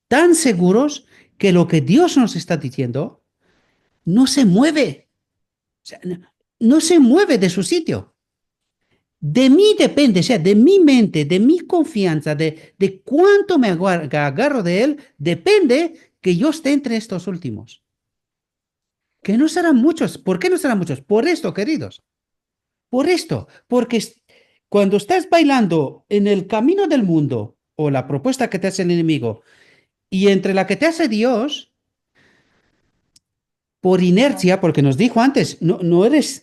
tan seguros que lo que Dios nos está diciendo no se mueve, o sea, no se mueve de su sitio. De mí depende, o sea, de mi mente, de mi confianza, de cuánto me agarro de él, depende que yo esté entre estos últimos. Que no serán muchos. ¿Por qué no serán muchos? Por esto, queridos. Por esto. Porque cuando estás bailando en el camino del mundo o la propuesta que te hace el enemigo y entre la que te hace Dios, por inercia, porque nos dijo antes, no eres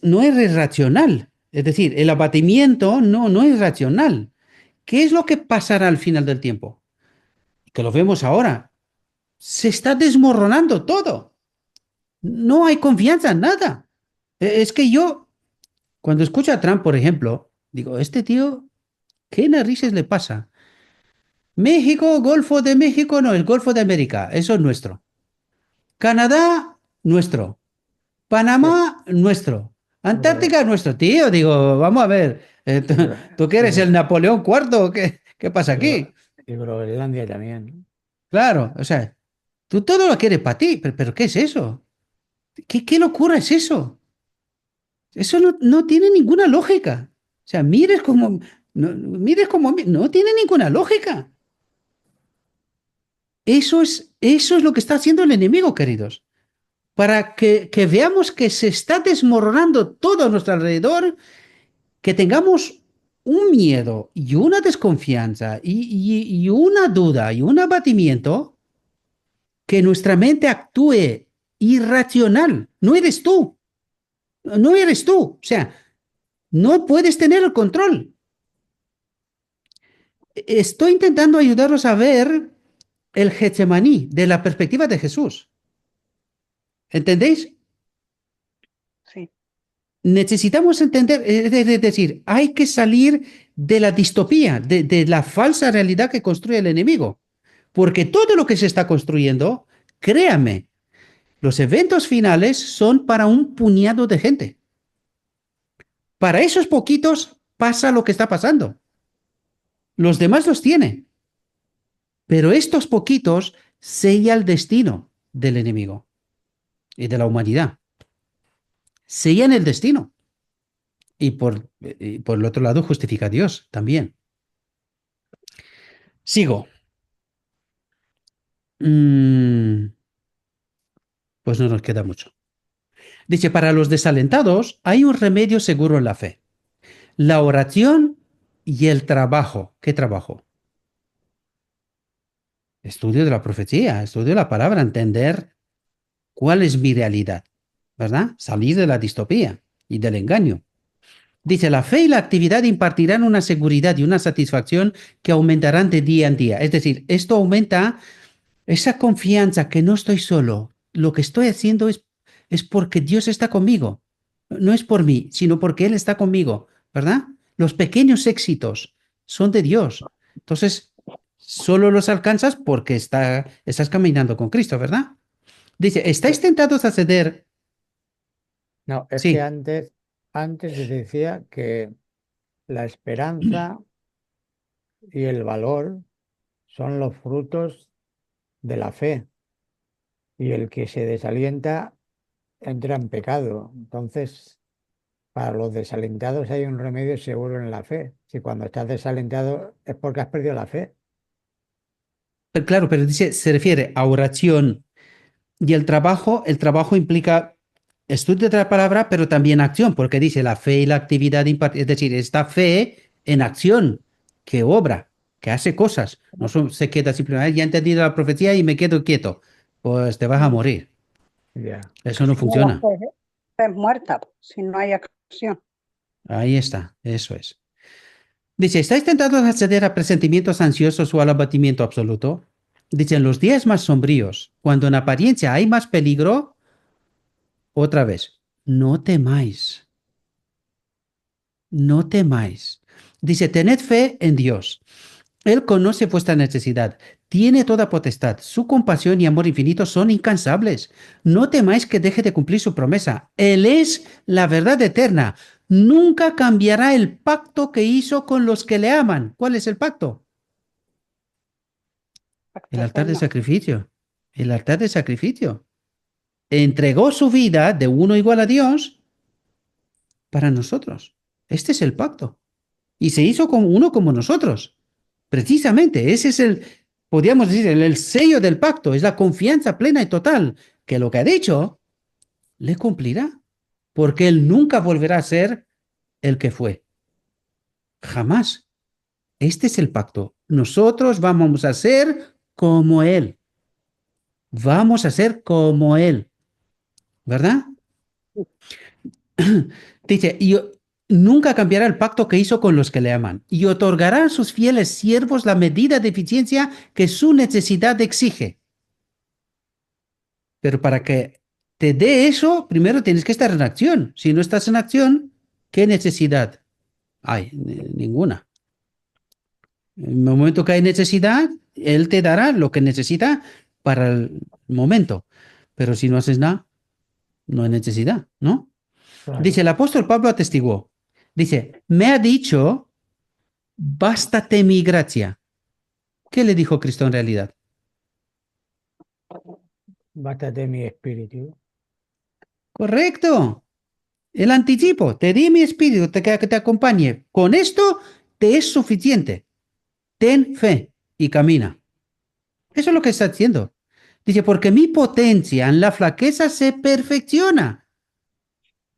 racional. Es decir, el abatimiento no es racional. ¿Qué es lo que pasará al final del tiempo? Que lo vemos ahora. Se está desmoronando todo. No hay confianza en nada. Es que yo, cuando escucho a Trump, por ejemplo, digo, este tío, ¿qué narices le pasa? México, Golfo de México, no, el Golfo de América, eso es nuestro. Canadá, nuestro. Sí, Panamá, nuestro. Gro- Antártica, nuestro. Tío, digo, vamos a ver, ¿tú, Gro- tú qué eres el Gro- Napoleón cuarto? ¿Qué pasa aquí? y Groenlandia también. Claro, o sea, tú todo lo quieres para ti, pero ¿qué es eso? ¿Qué locura es eso? Eso no tiene ninguna lógica. O sea, no tiene ninguna lógica. Eso es lo que está haciendo el enemigo, queridos. Para que veamos que se está desmoronando todo a nuestro alrededor, que tengamos un miedo y una desconfianza y una duda y un abatimiento, que nuestra mente actúe irracional. No eres tú. No eres tú. O sea, no puedes tener el control. Estoy intentando ayudaros a ver el Getsemaní de la perspectiva de Jesús. ¿Entendéis? Sí, Necesitamos entender, es decir, hay que salir de la distopía, de la falsa realidad que construye el enemigo. Porque todo lo que se está construyendo, créame, los eventos finales son para un puñado de gente. Para esos poquitos pasa lo que está pasando. Los demás los tienen. Pero estos poquitos sella el destino del enemigo y de la humanidad. Sellan el destino. Y por el otro lado justifica a Dios también. Sigo. Pues no nos queda mucho. Dice, para los desalentados hay un remedio seguro en la fe. La oración y el trabajo. ¿Qué trabajo? Estudio de la profecía, estudio de la palabra, entender cuál es mi realidad, ¿verdad? Salir de la distopía y del engaño. Dice, la fe y la actividad impartirán una seguridad y una satisfacción que aumentarán de día en día. Es decir, esto aumenta esa confianza que no estoy solo. Lo que estoy haciendo es porque Dios está conmigo. No es por mí, sino porque Él está conmigo, ¿verdad? Los pequeños éxitos son de Dios. Entonces, solo los alcanzas porque estás caminando con Cristo, ¿verdad? Dice, ¿estáis Eh, tentados a ceder? No, es que Sí, antes te decía que la esperanza y el valor son los frutos de la fe y el que se desalienta entra en pecado. Entonces, para los desalentados hay un remedio seguro en la fe. Si cuando estás desalentado es porque has perdido la fe. claro, pero dice, se refiere a oración y el trabajo implica estudio de la palabra, pero también acción, porque dice la fe y la actividad, es decir, esta fe en acción, que obra, que hace cosas, no se queda simplemente, "Ay, ya he entendido la profecía y me quedo quieto, pues te vas a morir, Ya. eso no no, la funciona, fe es muerta si no hay acción. ahí está, eso es. Dice, ¿estáis tentados a acceder a presentimientos ansiosos o al abatimiento absoluto? Dice, en los días más sombríos, cuando en apariencia hay más peligro, otra vez, no temáis. No temáis. Dice, tened fe en Dios. Él conoce vuestra necesidad, tiene toda potestad, su compasión y amor infinito son incansables. No temáis que deje de cumplir su promesa. Él es la verdad eterna. nunca cambiará el pacto que hizo con los que le aman. ¿Cuál es el pacto? Pacto El altar de eterno. sacrificio. El altar de sacrificio. Entregó su vida de uno igual a Dios para nosotros. Este es el pacto. Y se hizo como uno como nosotros. Precisamente, ese es podríamos decir, el sello del pacto. Es la confianza plena y total que lo que ha dicho le cumplirá. Porque Él nunca volverá a ser el que fue. Jamás. Este es el pacto. Nosotros vamos a ser como Él. Vamos a ser como Él. ¿Verdad? Dice, y nunca cambiará el pacto que hizo con los que le aman y otorgará a sus fieles siervos la medida de eficiencia que su necesidad exige. Pero para que te dé eso, primero tienes que estar en acción. Si no estás en acción, ¿qué necesidad hay? Ninguna. En el momento que hay necesidad, Él te dará lo que necesita para el momento. Pero si no haces nada, no hay necesidad, ¿no? Claro. Dice, el apóstol Pablo atestiguó. Dice, me ha dicho, bástate mi gracia. ¿Qué le dijo Cristo en realidad? Bástate mi espíritu. Correcto. El anticipo. Te di mi espíritu que te acompañe. Con esto te es suficiente. Ten fe y camina. Eso es lo que está haciendo. Dice, porque mi potencia en la flaqueza se perfecciona.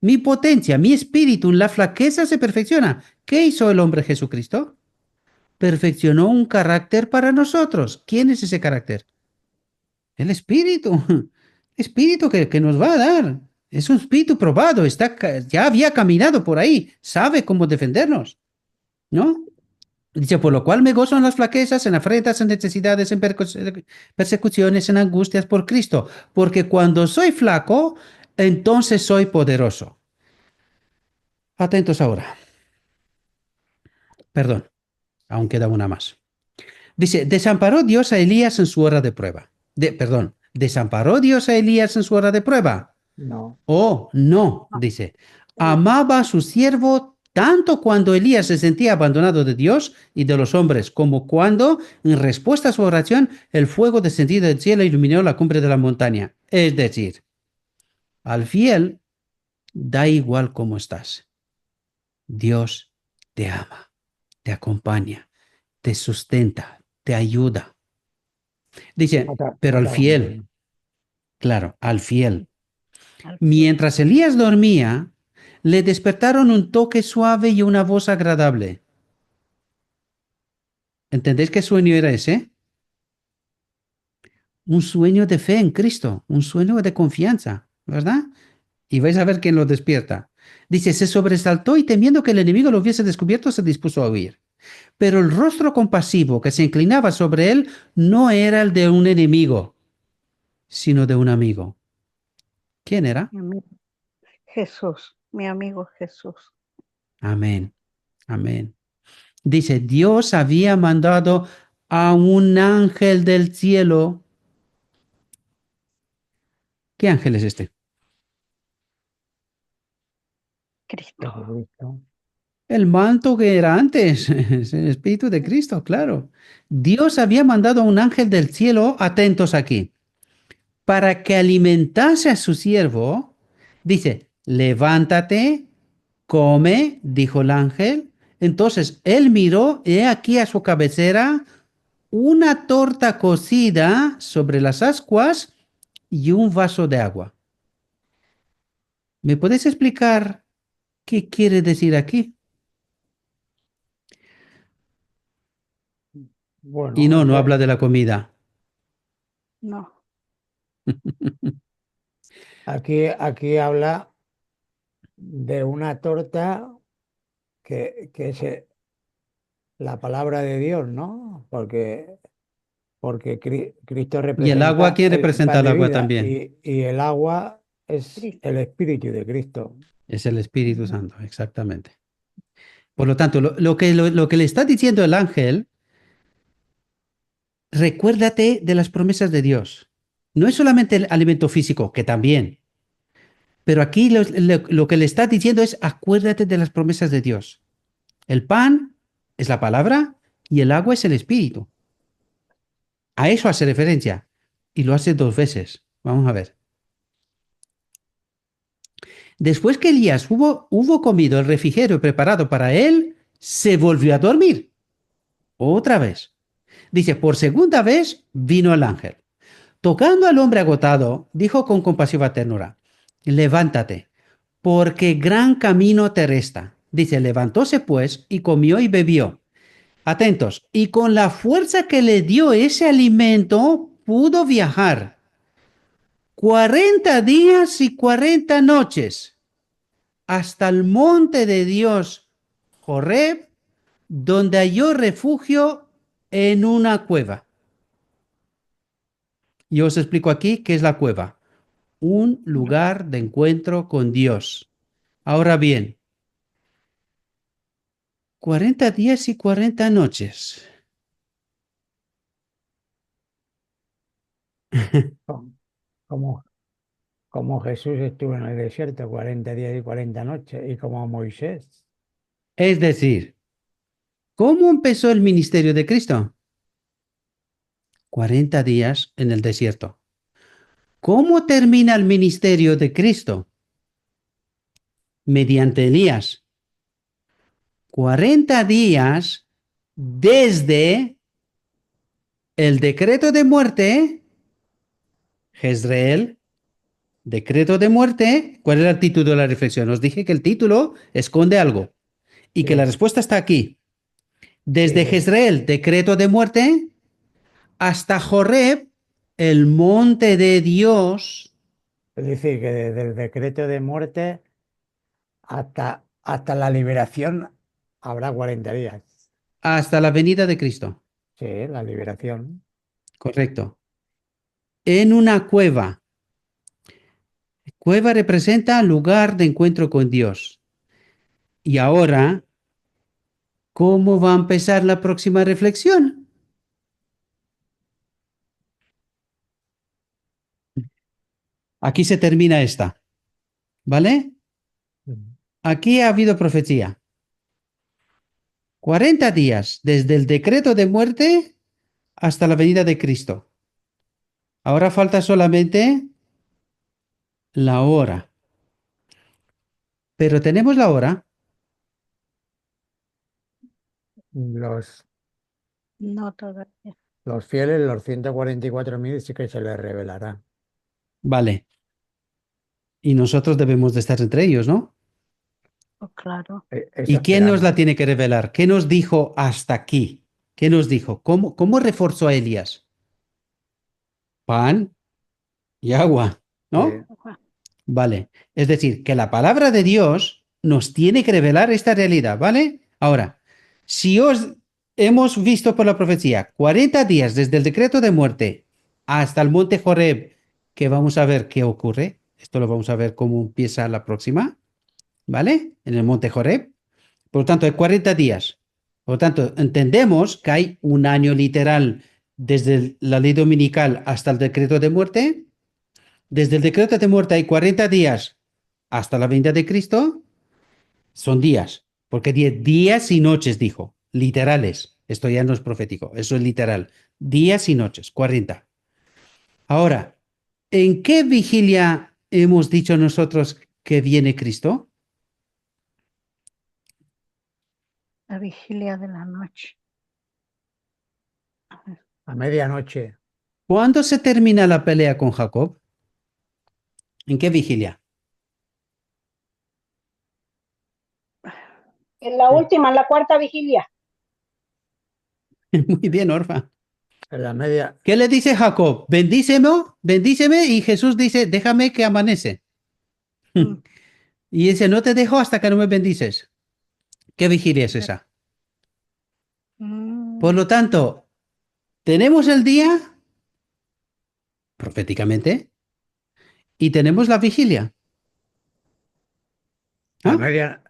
Mi potencia, mi espíritu en la flaqueza se perfecciona. ¿Qué hizo el hombre Jesucristo? Perfeccionó un carácter para nosotros. ¿Quién es ese carácter? El espíritu. Espíritu que nos va a dar. Es un espíritu probado. Ya había caminado por ahí. Sabe cómo defendernos. ¿No? Dice, por lo cual me gozo en las flaquezas, en afrentas, en necesidades, en persecuciones, en angustias por Cristo. Porque cuando soy flaco, entonces soy poderoso. Atentos ahora. Perdón, aún queda una más. Dice, desamparó Dios a Elías en su hora de prueba. Perdón, desamparó Dios a Elías en su hora de prueba. No. Oh, no, dice, amaba a su siervo tanto cuando Elías se sentía abandonado de Dios y de los hombres, como cuando, en respuesta a su oración, el fuego descendido del cielo iluminó la cumbre de la montaña. Es decir, al fiel, da igual cómo estás. Dios te ama, te acompaña, te sustenta, te ayuda. Dice, pero al fiel, claro, al fiel. Mientras Elías dormía, le despertaron un toque suave y una voz agradable. ¿Entendéis qué sueño era ese? Un sueño de fe en Cristo, un sueño de confianza, ¿verdad? Y vais a ver quién lo despierta. Dice, se sobresaltó y temiendo que el enemigo lo hubiese descubierto, se dispuso a huir. Pero el rostro compasivo que se inclinaba sobre él no era el de un enemigo, sino de un amigo. ¿Quién era? Mi amigo Jesús, mi amigo Jesús. Amén, amén. Dice, Dios había mandado a un ángel del cielo. ¿Qué ángel es este? Cristo. Jesucristo. El manto que era antes, es el Espíritu de Cristo, claro. Dios había mandado a un ángel del cielo, atentos aquí, para que alimentase a su siervo. Dice, levántate, come, dijo el ángel. Entonces él miró, he aquí a su cabecera una torta cocida sobre las ascuas y un vaso de agua. ¿Me puedes explicar qué quiere decir aquí? Bueno, Y no habla de la comida. No, aquí habla de una torta que es la palabra de Dios, ¿no? Porque Cristo Y el agua, representa ¿quién el representa pan el de agua vida también? y el agua es Cristo. el Espíritu de Cristo. Es el Espíritu Santo, exactamente. Por lo tanto, lo que le está diciendo el ángel, recuérdate de las promesas de Dios. No es solamente el alimento físico, que también, Pero aquí lo que le está diciendo es acuérdate de las promesas de Dios. El pan es la palabra y el agua es el espíritu. A eso hace referencia. Y lo hace dos veces. Vamos a ver. Después que Elías hubo comido el refrigerio preparado para él, se volvió a dormir. Otra vez. Dice, por segunda vez vino el ángel. Tocando al hombre agotado, dijo con compasiva ternura, levántate, porque gran camino te resta. Dice, levantóse pues y comió y bebió. Atentos, y con la fuerza que le dio ese alimento, pudo viajar 40 días y 40 noches hasta el monte de Dios, Horeb, donde halló refugio en una cueva. Y os explico aquí qué es la cueva. Un lugar de encuentro con Dios. Ahora bien, 40 días y 40 noches. Como, como, como Jesús estuvo en el desierto 40 días y 40 noches, y como Moisés. Es decir, ¿cómo empezó el ministerio de Cristo? 40 días en el desierto. ¿Cómo termina el ministerio de Cristo? Mediante Elías. 40 días desde el decreto de muerte, Jezreel, decreto de muerte. ¿Cuál era el título de la reflexión? Os dije que el título esconde algo y que la Sí, respuesta está aquí. sí, Desde Jezreel, decreto de muerte, hasta Horeb, el monte de Dios, es decir, que desde el decreto de muerte hasta la liberación habrá 40 días. hasta la venida de Cristo. Sí, la liberación. Correcto. En una cueva. Cueva representa lugar de encuentro con Dios. Y ahora, ¿cómo va a empezar la próxima reflexión? Aquí se termina esta, ¿vale? Mm. Aquí ha habido profecía. 40 días desde el decreto de muerte hasta la venida de Cristo. Ahora falta solamente la hora. Pero tenemos la hora. Los, No todavía. los fieles, los 144.000 sí que se les revelará. Vale. Y nosotros debemos de estar entre ellos, ¿no? Oh, claro. Eso ¿Y quién nos esperamos. la tiene que revelar? ¿Qué nos dijo hasta aquí? ¿Qué nos dijo? ¿Cómo reforzó a Elías? Pan y agua, Sí. ¿no? Vale. Es decir, que la palabra de Dios nos tiene que revelar esta realidad, ¿vale? Ahora, si os hemos visto por la profecía 40 días desde el decreto de muerte hasta el monte Horeb, que vamos a ver qué ocurre. Esto lo vamos a ver cómo empieza la próxima, ¿vale? En el monte Horeb. Por lo tanto, hay 40 días. Por lo tanto, entendemos que hay un año literal desde la ley dominical hasta el decreto de muerte. Desde el decreto de muerte hay 40 días hasta la venida de Cristo. Son días, porque 10 días y noches, dijo, literales. Esto ya no es profético, eso es literal. Días y noches, 40. Ahora, ¿en qué vigilia hemos dicho nosotros que viene Cristo? La vigilia de la noche. A medianoche. ¿Cuándo se termina la pelea con Jacob? ¿En qué vigilia? En la Sí. última, en la cuarta vigilia. Muy bien, Orfa. En la media. ¿Qué le dice Jacob? Bendíceme, bendíceme, y Jesús dice, déjame que amanece. Mm, Y dice, no te dejo hasta que no me bendices. ¿Qué vigilia es esa? Por mm, lo tanto, tenemos el día, proféticamente, y tenemos la vigilia. ¿Ah?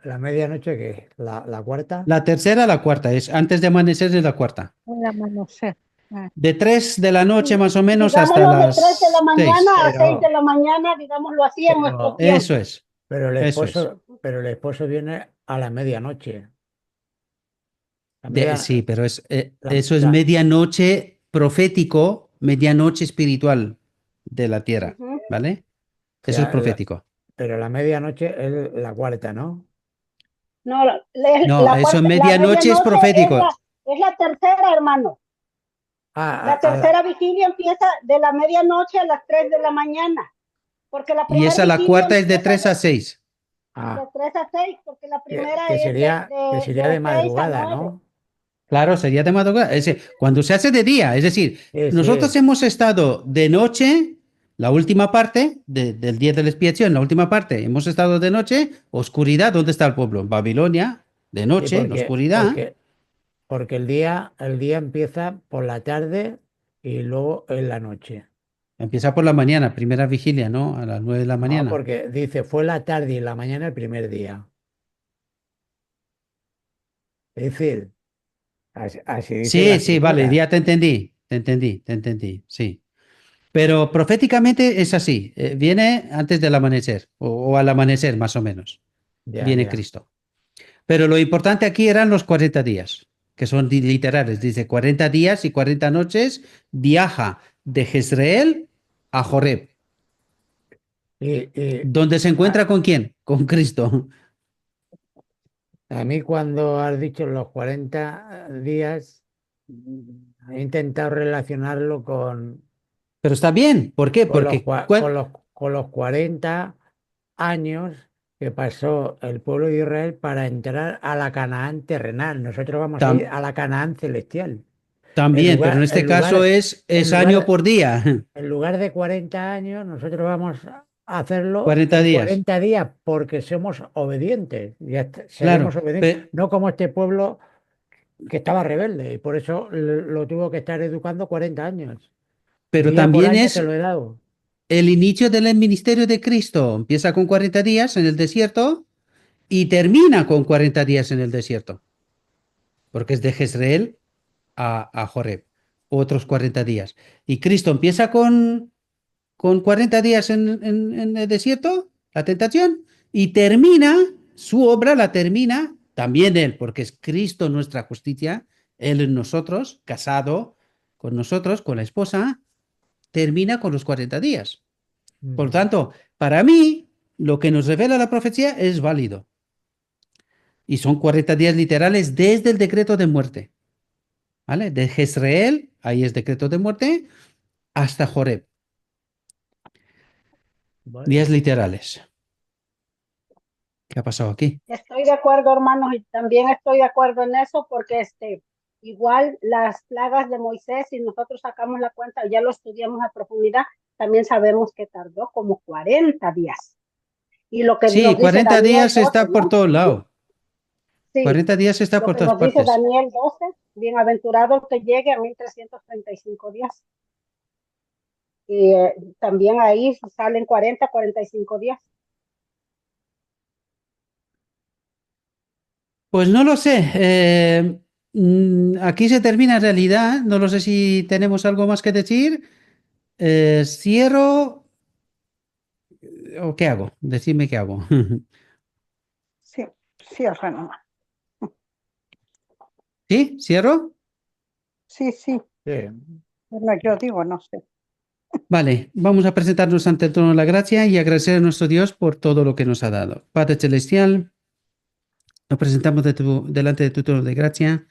La medianoche, ¿qué? La cuarta. La tercera, la cuarta, es antes de amanecer es la cuarta. Puede amanecer. Ah, De 3 de la noche Sí, más o menos hasta digámoslo de 3 de la las mañana 6. a 6 de Pero, la mañana, digámoslo así, en nuestro pero, Eso tiempo. es, eso es. pero el esposo viene a la medianoche. Sí, pero La- eso es la- medianoche profético, medianoche espiritual de la tierra, Ujú. ¿vale? o Eso es sea, profético. pero la medianoche es la cuarta, ¿no? No, No, eso en la medianoche es medianoche profético. es la tercera, hermano. Ah, La tercera vigilia empieza de la medianoche a las 3 de la mañana, porque la Y primera esa, la vigilia cuarta es de empieza 3 a 6. de ah, 3 a 6, porque la primera es que sería de de 6 a madrugada, 9. ¿no? Claro, sería de madrugada. Es decir, cuando se hace de día, es decir, Sí, nosotros sí, hemos estado de noche, la última parte del día de la expiación, la última parte, hemos estado de noche, oscuridad. ¿Dónde está el pueblo? En Babilonia, de sí, noche, la oscuridad. porque el día empieza por la tarde y luego en la noche. Empieza por la mañana, primera vigilia, ¿no? A las 9 de la No, mañana. porque dice, fue la tarde y la mañana el primer día. Es decir, así dice la Sí, sí, vale, escritura. ya te entendí, sí. Pero proféticamente es así, viene antes del amanecer, o al amanecer más o menos, Ya, viene ya. Cristo. Pero lo importante aquí eran los 40 días, que son literales, dice 40 días y 40 noches, viaja de Jezreel a Joreb, Y donde se a, encuentra con quién, con Cristo. a mí cuando has dicho los 40 días, he intentado relacionarlo Pero está bien, ¿por qué? Porque con los 40 años que pasó el pueblo de Israel para entrar a la Canaán terrenal. Nosotros vamos a ir tam- a la Canaán celestial. En también, pero en lugar, este caso en es año lugar, por día, en lugar de 40 años, nosotros vamos a hacerlo 40 en días, 40 días porque somos obedientes. Seremos claro. obedientes, no como este pueblo que estaba rebelde y por eso lo tuvo que estar educando 40 años. Pero Día por también año se es lo he dado. el inicio del ministerio de Cristo. Empieza con 40 días en el desierto y termina con 40 días en el desierto, porque es de Jezreel a Joreb, otros 40 días. Y Cristo empieza con 40 días en el desierto, la tentación, y termina, su obra la termina también él, porque es Cristo nuestra justicia, él en nosotros, casado con nosotros, con la esposa, termina con los 40 días. Por lo Ujú. tanto, para mí, lo que nos revela la profecía es válido. Y son 40 días literales desde el decreto de muerte. ¿Vale? De Jezreel, ahí es decreto de muerte, hasta Joreb. Días Bueno, literales. ¿Qué ha pasado aquí? Estoy de acuerdo, hermanos, y también estoy de acuerdo en eso porque igual las plagas de Moisés, si nosotros sacamos la cuenta, ya lo estudiamos a profundidad, también sabemos que tardó como 40 días. Y lo que Sí, nos dice 40 Daniel días 12, está por ¿no? todo lado. Sí, 40 días está lo por que todas nos dice partes. Daniel 12, bienaventurado el que llegue a 1335 días. Y también ahí salen 40, 45 días. Pues no lo sé. Aquí se termina en realidad. No lo sé si tenemos algo más que decir. Cierro o qué hago. Decidme qué hago. sí, cierra nomás. ¿Sí? ¿Cierro? Sí, sí. sí. Bueno, yo digo, no sé. Vale, vamos a presentarnos ante el trono de la gracia y agradecer a nuestro Dios por todo lo que nos ha dado. Padre Celestial, nos presentamos delante de tu trono de gracia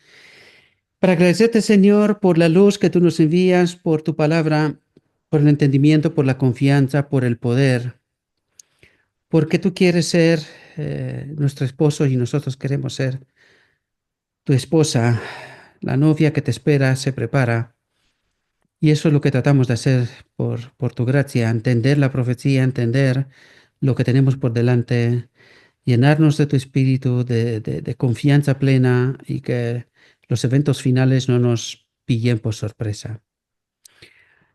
para agradecerte, Señor, por la luz que tú nos envías, por tu palabra, por el entendimiento, por la confianza, por el poder, porque tú quieres ser nuestro esposo y nosotros queremos ser tu esposa, la novia que te espera, se prepara. Y eso es lo que tratamos de hacer por tu gracia, entender la profecía, entender lo que tenemos por delante, llenarnos de tu espíritu, de confianza plena y que los eventos finales no nos pillen por sorpresa.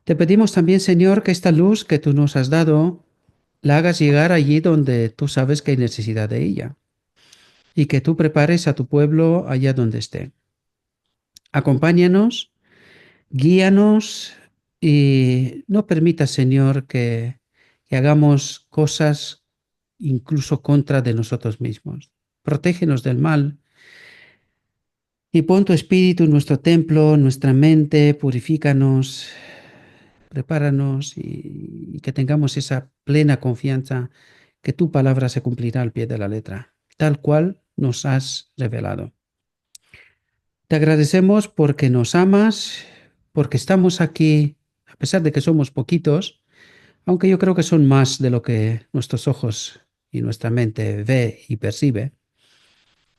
Te pedimos también, Señor, que esta luz que tú nos has dado la hagas llegar allí donde tú sabes que hay necesidad de ella y que tú prepares a tu pueblo allá donde esté. Acompáñanos Guíanos y no permita, Señor, que hagamos cosas incluso contra de nosotros mismos. Protégenos del mal y pon tu espíritu en nuestro templo, en nuestra mente, purifícanos, prepáranos y que tengamos esa plena confianza que tu palabra se cumplirá al pie de la letra, tal cual nos has revelado. Te agradecemos porque nos amas, porque estamos aquí, a pesar de que somos poquitos, aunque yo creo que son más de lo que nuestros ojos y nuestra mente ve y percibe,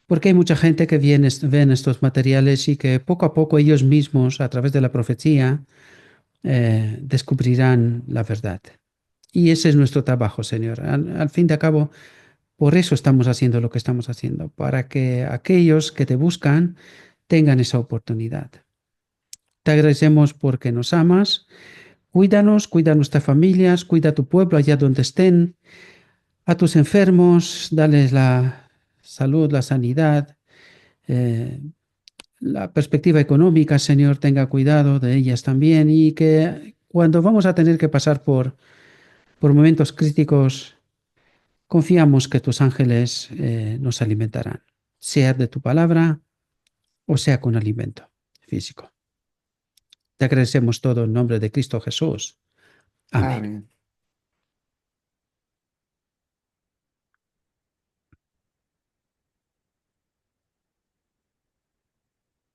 porque hay mucha gente que ven estos materiales y que poco a poco ellos mismos, a través de la profecía, descubrirán la verdad. Y ese es nuestro trabajo, Señor. Al fin de cabo, por eso estamos haciendo lo que estamos haciendo, para que aquellos que te buscan tengan esa oportunidad. Te agradecemos porque nos amas. Cuídanos, cuida a nuestras familias, cuida a tu pueblo allá donde estén, a tus enfermos, dales la salud, la sanidad, la perspectiva económica, Señor, tenga cuidado de ellas también y que cuando vamos a tener que pasar por momentos críticos, confiamos que tus ángeles nos alimentarán, sea de tu palabra o sea con alimento físico. Te agradecemos todo en nombre de Cristo Jesús. Amén. Amén.